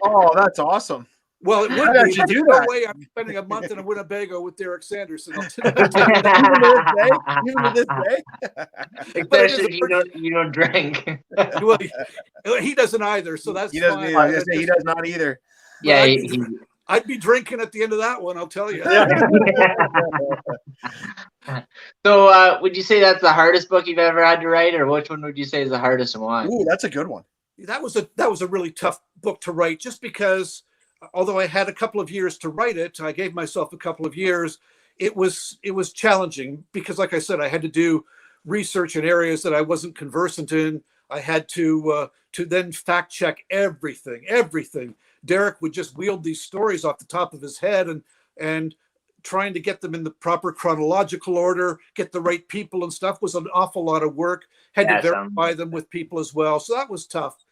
Oh, that's awesome. Well, it would I'd be. actually do No that. way I'm spending a month in a Winnebago with Derek Sanderson. Even to this day? Especially if you don't drink. Well, he doesn't either, so that's He doesn't fine. either. I was gonna say, he does not either. Yeah, I'd be drinking at the end of that one, I'll tell you. So would you say that's the hardest book you've ever had to write, or which one would you say is the hardest one? Ooh, that's a good one. That was a really tough book to write, just because although I had a couple of years to write it, I gave myself a couple of years. It was challenging because, like I said, I had to do research in areas that I wasn't conversant in. I had to then fact check everything. Derek would just wield these stories off the top of his head and trying to get them in the proper chronological order, get the right people and stuff was an awful lot of work. Had to verify them with people as well. So that was tough.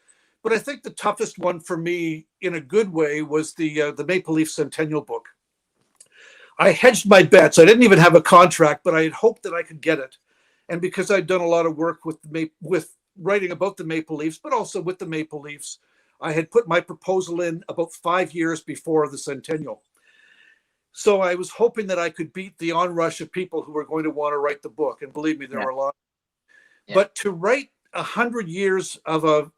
But I think the toughest one for me in a good way was the Maple Leaf Centennial book. I hedged my bets. I didn't even have a contract, but I had hoped that I could get it. And because I'd done a lot of work with writing about the Maple Leafs, but also with the Maple Leafs, I had put my proposal in about 5 years before the Centennial. So I was hoping that I could beat the onrush of people who were going to want to write the book. And believe me, there were a lot. Yeah. But to write 100 years of an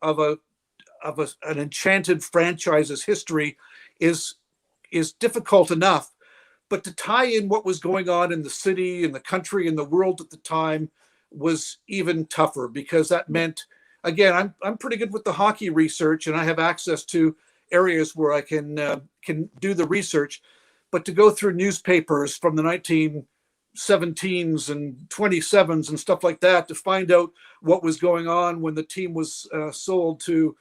enchanted franchise's history is difficult enough. But to tie in what was going on in the city, in the country, in the world at the time was even tougher, because that meant, again, I'm pretty good with the hockey research and I have access to areas where I can do the research. But to go through newspapers from the 1917s and 27s and stuff like that to find out what was going on when the team was sold to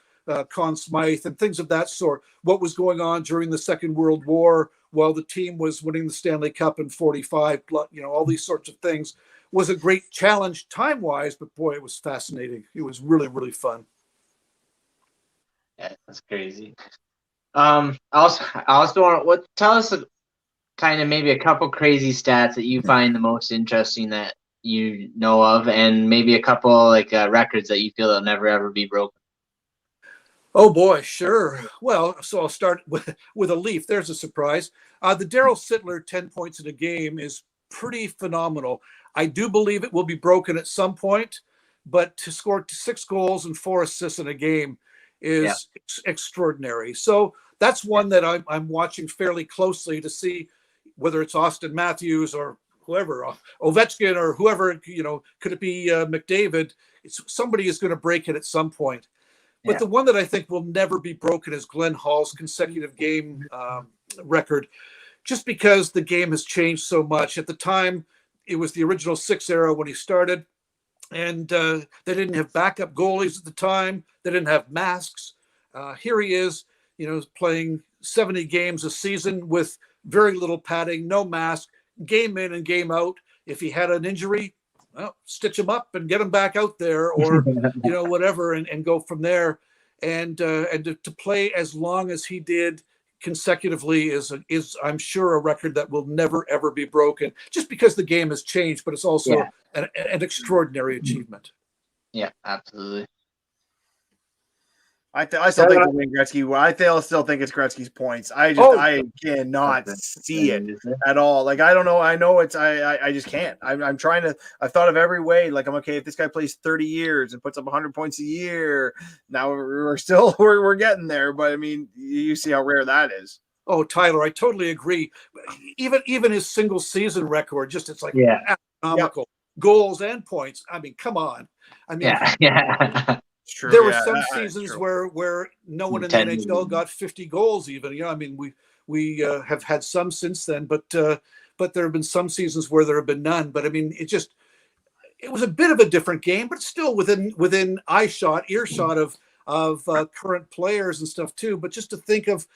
Conn Smythe and things of that sort, what was going on during the Second World War while the team was winning the Stanley Cup in 45, all these sorts of things, was a great challenge time-wise, but boy, it was fascinating. It was really, really fun. Yeah, that's crazy. I also want tell us kind of maybe a couple crazy stats that you find the most interesting that you know of, and maybe a couple records that you feel they'll never ever be broken. Oh boy, sure. Well, so I'll start with a Leaf. There's a surprise. The Darryl Sittler 10 points in a game is pretty phenomenal. I do believe it will be broken at some point, but to score 6 goals and 4 assists in a game is extraordinary. So that's one that I'm watching fairly closely to see whether it's Austin Matthews or whoever, Ovechkin or whoever, could it be McDavid? Somebody is going to break it at some point. But the one that I think will never be broken is Glenn Hall's consecutive game record, just because the game has changed so much. At the time, it was the original 6 era when he started, and they didn't have backup goalies at the time. They didn't have masks. Here he is, playing 70 games a season with very little padding, no mask, game in and game out. If he had an injury, well, stitch him up and get him back out there, or whatever, and go from there. And to play as long as he did consecutively is I'm sure a record that will never ever be broken, just because the game has changed. But it's also an extraordinary achievement. Yeah, absolutely. I still think Wayne Gretzky. I still think it's Gretzky's points. I cannot see it at all. Like I don't know. I know it's. I just can't. I'm trying to. I've thought of every way. Like I'm okay if this guy plays 30 years and puts up 100 points a year. Now we're still we're getting there. But I mean, you see how rare that is. Oh, Tyler, I totally agree. Even his single season record, just it's like astronomical goals and points. I mean, come on. I mean, True. There were some seasons where no one in the NHL got 50 goals even. You know, I mean, we have had some since then, but there have been some seasons where there have been none. But I mean, it was a bit of a different game, but still within earshot of current players and stuff too. But just to think of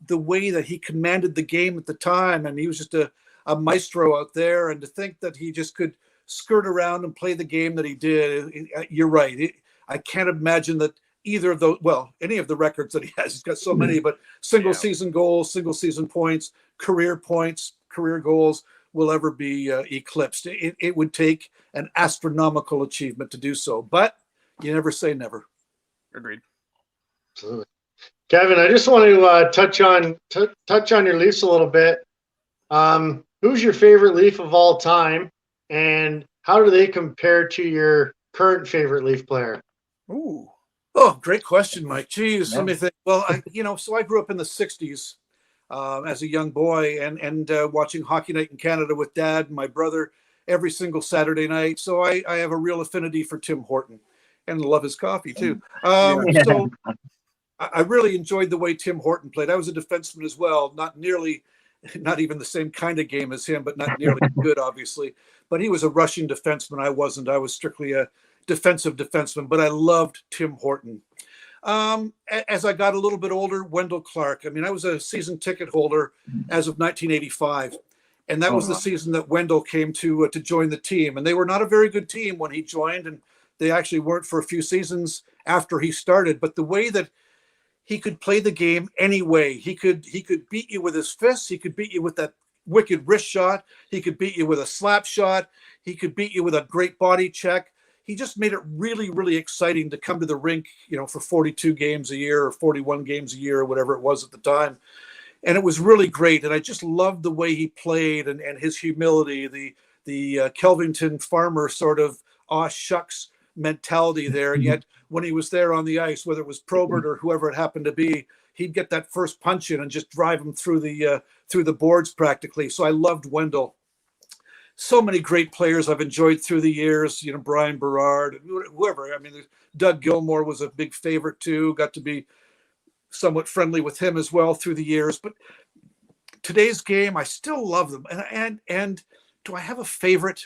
the way that he commanded the game at the time, and he was just a maestro out there, and to think that he just could skirt around and play the game that he did. You're right. I can't imagine that either of those, any of the records that he has, he's got so many, but single season goals, single season points, career goals will ever be eclipsed. It would take an astronomical achievement to do so, but you never say never. Agreed. Absolutely. Kevin, I just want to touch on your Leafs a little bit. Who's your favorite Leaf of all time, and how do they compare to your current favorite Leaf player? Ooh. Oh, great question, Mike. Jeez, let me think. Well, so I grew up in the 60s as a young boy and watching Hockey Night in Canada with Dad and my brother every single Saturday night. So I have a real affinity for Tim Horton and love his coffee too. So I really enjoyed the way Tim Horton played. I was a defenseman as well, not even the same kind of game as him, but not nearly good, obviously. But he was a rushing defenseman. I wasn't. I was strictly a defensive defenseman, but I loved Tim Horton. As I got a little bit older, Wendell Clark. I mean, I was a season ticket holder as of 1985, and that was the season that Wendell came to join the team. And they were not a very good team when he joined, and they actually weren't for a few seasons after he started. But the way that he could play the game anyway, he could beat you with his fists. He could beat you with that wicked wrist shot. He could beat you with a slap shot. He could beat you with a great body check. He just made it really, really exciting to come to the rink, for 42 games a year or 41 games a year or whatever it was at the time. And it was really great. And I just loved the way he played and his humility, the Kelvington farmer sort of aw shucks mentality there. And yet when he was there on the ice, whether it was Probert or whoever it happened to be, he'd get that first punch in and just drive him through the boards practically. So I loved Wendell. So many great players I've enjoyed through the years, Brian Berard, whoever. I mean, Doug Gilmour was a big favorite too. Got to be somewhat friendly with him as well through the years. But today's game, I still love them. And do I have a favorite?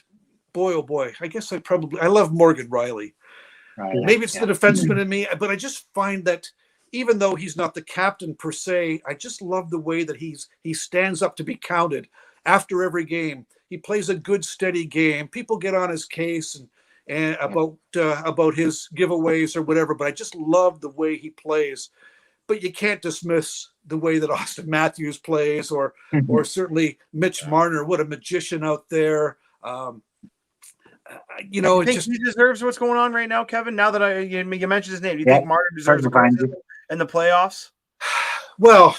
Boy, oh boy. I guess I love Morgan Riley. Maybe it's the defenseman in me, but I just find that even though he's not the captain per se, I just love the way that he stands up to be counted after every game. He plays a good, steady game. People get on his case and about his giveaways or whatever, but I just love the way he plays. But you can't dismiss the way that Austin Matthews plays, or certainly Mitch Marner. What a magician out there! You think he deserves what's going on right now, Kevin? Now that you mentioned his name, do you think Marner deserves a criticism in the playoffs? Well,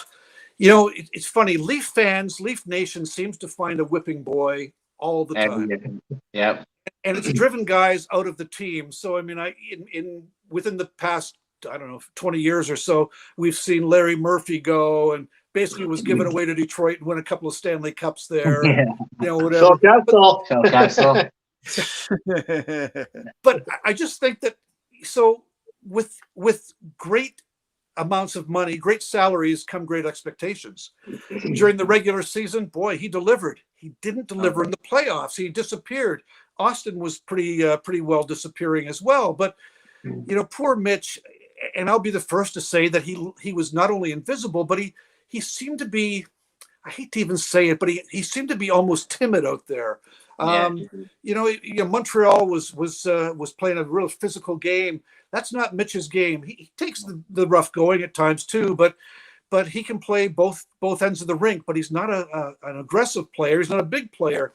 it's funny. Leaf fans, Leaf Nation seems to find a whipping boy all the time. Yeah. And it's driven guys out of the team. So, I mean, within the past, 20 years or so, we've seen Larry Murphy go and basically was given away to Detroit and win a couple of Stanley Cups there. Whatever. But I just think that, so with great amounts of money, great salaries come great expectations. During the regular season, boy, he delivered. He didn't deliver in the playoffs. He disappeared. Austin was pretty well disappearing as well. But poor Mitch, and I'll be the first to say that he was not only invisible, but he seemed to be, I hate to even say it, but he seemed to be almost timid out there. Montreal was playing a real physical game. That's not Mitch's game. He takes the rough going at times too, but he can play both ends of the rink. But he's not an aggressive player. He's not a big player,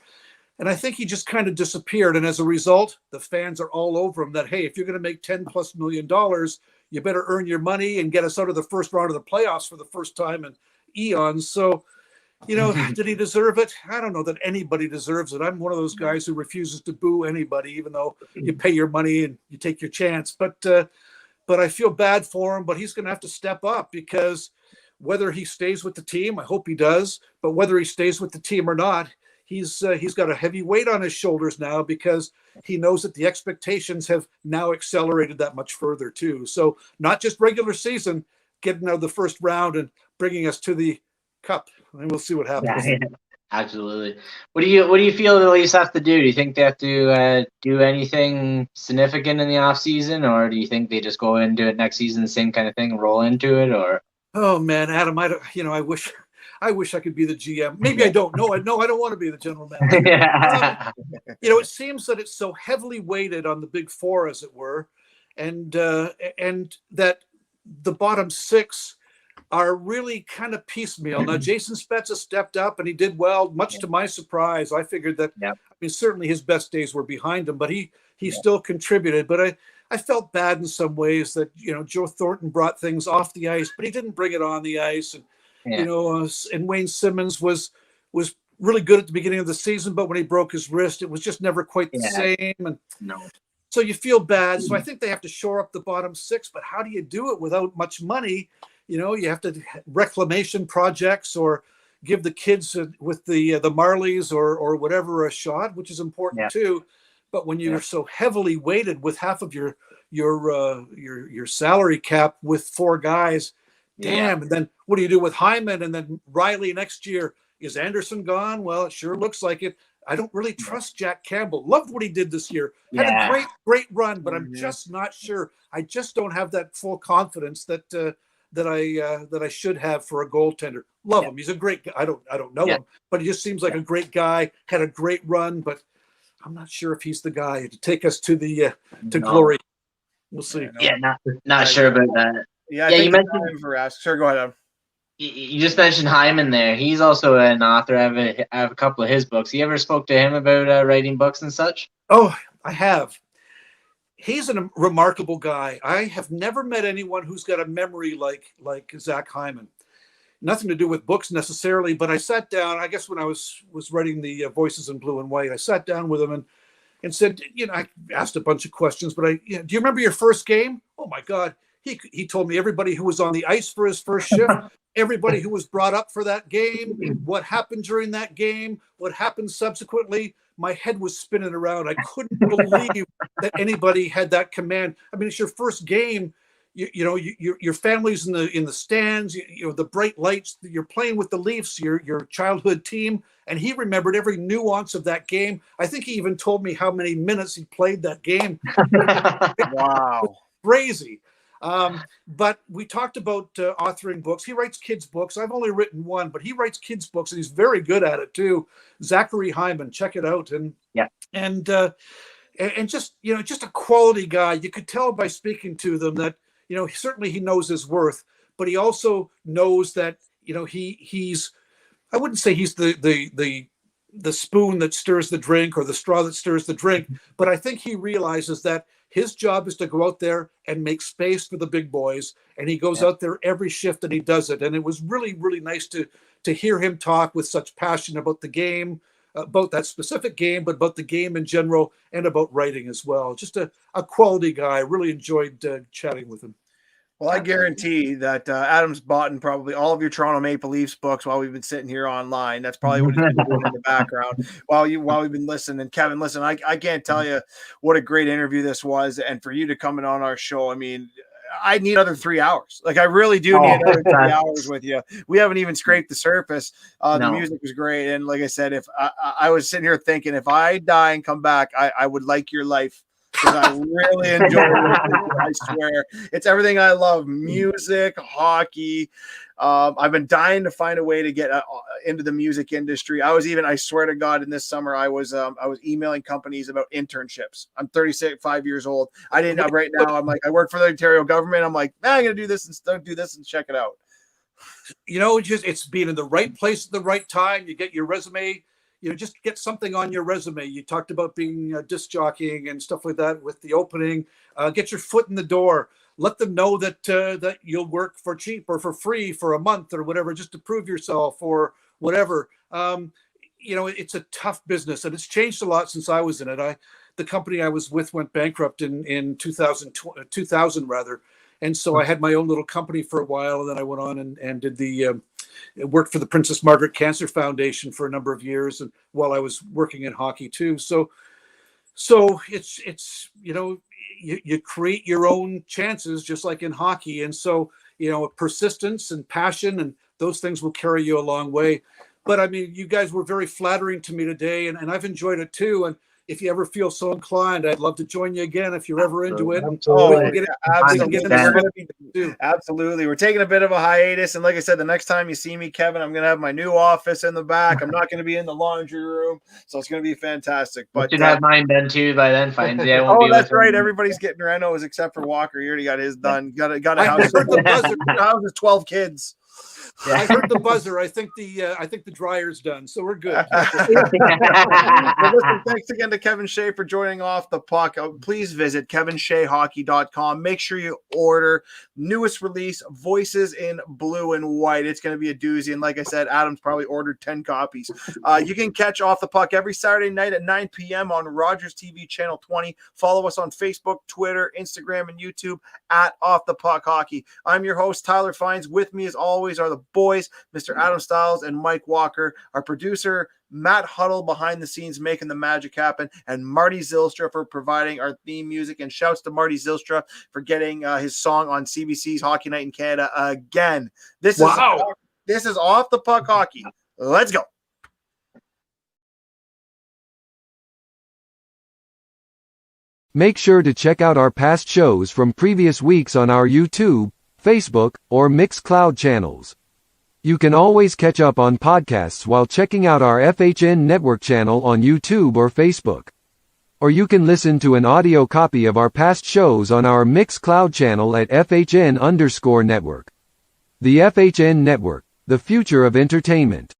and I think he just kind of disappeared. And as a result, the fans are all over him. That hey, if you're going to make $10+ million, you better earn your money and get us out of the first round of the playoffs for the first time in eons. So, did he deserve it? I don't know that anybody deserves it. I'm one of those guys who refuses to boo anybody, even though you pay your money and you take your chance. But I feel bad for him, but he's going to have to step up, because whether he stays with the team, I hope he does, but whether he stays with the team or not, he's got a heavy weight on his shoulders now, because he knows that the expectations have now accelerated that much further too. So not just regular season, getting out of the first round and bringing us to the cup, and we'll see what happens. Yeah, absolutely. What do you feel the Leafs have to do? Do you think they have to do anything significant in the off season, or do you think they just go into it next season, the same kind of thing, roll into it? Or oh man, Adam, I wish I could be the GM. Maybe I don't. No, I don't want to be the general manager. It seems that it's so heavily weighted on the big four, as it were, and that the bottom six are really kind of piecemeal. Now, Jason Spezza stepped up and he did well, much to my surprise. I figured that, certainly his best days were behind him, but he still contributed. But I felt bad in some ways that, Joe Thornton brought things off the ice, but he didn't bring it on the ice. And, and Wayne Simmons was really good at the beginning of the season, but when he broke his wrist, it was just never quite the same. And so you feel bad. So I think they have to shore up the bottom six, but how do you do it without much money? You have to reclamation projects, or give the kids with the Marlies or whatever a shot, which is important too. But when you're so heavily weighted with half of your salary cap with four guys, damn. And then what do you do with Hyman and then Riley next year? Is Anderson gone? Well, it sure looks like it. I don't really trust Jack Campbell. Loved what he did this year. Had a great run, but I'm just not sure. I just don't have that full confidence that I should have for a goaltender. Love him. He's a great guy. I don't know him, but he just seems like a great guy. Had a great run, but I'm not sure if he's the guy to take us to the to glory. We'll see. Yeah, not sure about that. Yeah, I think you mentioned for ask. Sure, go ahead, Adam. You just mentioned Hyman there. He's also an author. I have a couple of his books. You ever spoke to him about writing books and such? Oh, I have. He's a remarkable guy. I have never met anyone who's got a memory like Zach Hyman. Nothing to do with books necessarily, but I sat down, I guess when I was writing the Voices in Blue and White, I sat down with him and said, I asked a bunch of questions, but do you remember your first game? Oh my God. He told me everybody who was on the ice for his first shift, everybody who was brought up for that game, what happened during that game, what happened subsequently. My head was spinning around. I couldn't believe that anybody had that command. I mean, it's your first game. Your family's in the stands. The bright lights. You're playing with the Leafs, your childhood team, and he remembered every nuance of that game. I think he even told me how many minutes he played that game. Wow, crazy. But we talked about authoring books. He writes kids' books. I've only written one, but he writes kids' books, and he's very good at it too. Zachary Hyman, check it out. And just just a quality guy. You could tell by speaking to them that certainly he knows his worth, but he also knows that he's. I wouldn't say he's the spoon that stirs the drink or the straw that stirs the drink, but I think he realizes that his job is to go out there and make space for the big boys. And he goes out there every shift and he does it. And it was really, really nice to hear him talk with such passion about the game, about that specific game, but about the game in general and about writing as well. Just a quality guy. Really enjoyed chatting with him. Well, I guarantee that Adam's bought in probably all of your Toronto Maple Leafs books while we've been sitting here online. That's probably what he's been doing in the background while we've been listening. And Kevin, listen, I can't tell you what a great interview this was, and for you to come in on our show. I mean, I need another 3 hours. Like, I really do need another 3 hours with you. We haven't even scraped the surface. The music was great, and like I said, if I was sitting here thinking, if I die and come back, I would like your life. Because I really enjoy it. I swear. It's everything I love. Music, hockey. I've been dying to find a way to get into the music industry. I swear to God, in this summer, I was emailing companies about internships. I'm 5 years old. Right now, I'm like, I work for the Ontario government. I'm like, I'm going to do this and check it out. It's being in the right place at the right time. You get your resume. Just get something on your resume. You talked about being disc jockeying and stuff like that with the opening. Get your foot in the door. let them know that that you'll work for cheap or for free for a month or whatever, just to prove yourself or whatever. It's a tough business, and it's changed a lot since I was in it. The company I was with went bankrupt in 2000 rather. And so I had my own little company for a while, and then I went on and did worked for the Princess Margaret Cancer Foundation for a number of years, and while I was working in hockey too. So it's you create your own chances just like in hockey, and so persistence and passion and those things will carry you a long way. But I mean, you guys were very flattering to me today, and I've enjoyed it too. And if you ever feel so inclined, I'd love to join you again if you're ever into it. Absolutely. Absolutely. We're taking a bit of a hiatus. And like I said, the next time you see me, Kevin, I'm going to have my new office in the back. I'm not going to be in the laundry room. So it's going to be fantastic. But you should have mine done too by then, fine. Yeah, that's right. Everybody's getting renos except for Walker. He already got his done. Got a house. House is 12 kids. Yeah. I heard the buzzer. I think the dryer's done, so we're good. Listen, thanks again to Kevin Shea for joining Off the Puck. Please visit kevinsheahockey.com. Make sure you order newest release, Voices in Blue and White. It's going to be a doozy, and like I said, Adam's probably ordered 10 copies. You can catch Off the Puck every Saturday night at 9 p.m. on Rogers TV Channel 20. Follow us on Facebook, Twitter, Instagram, and YouTube at Off the Puck Hockey. I'm your host, Tyler Fines. With me, as always, are the boys, Mr. Adam Stiles and Mike Walker, our producer, Matt Huddle, behind the scenes making the magic happen, and Marty Zylstra for providing our theme music. And shouts to Marty Zylstra for getting his song on CBC's Hockey Night in Canada again. This is Off the Puck Hockey. Let's go. Make sure to check out our past shows from previous weeks on our YouTube, Facebook, or Mixcloud channels. You can always catch up on podcasts while checking out our FHN Network channel on YouTube or Facebook. Or you can listen to an audio copy of our past shows on our Mixcloud channel at FHN_Network. The FHN Network, the future of entertainment.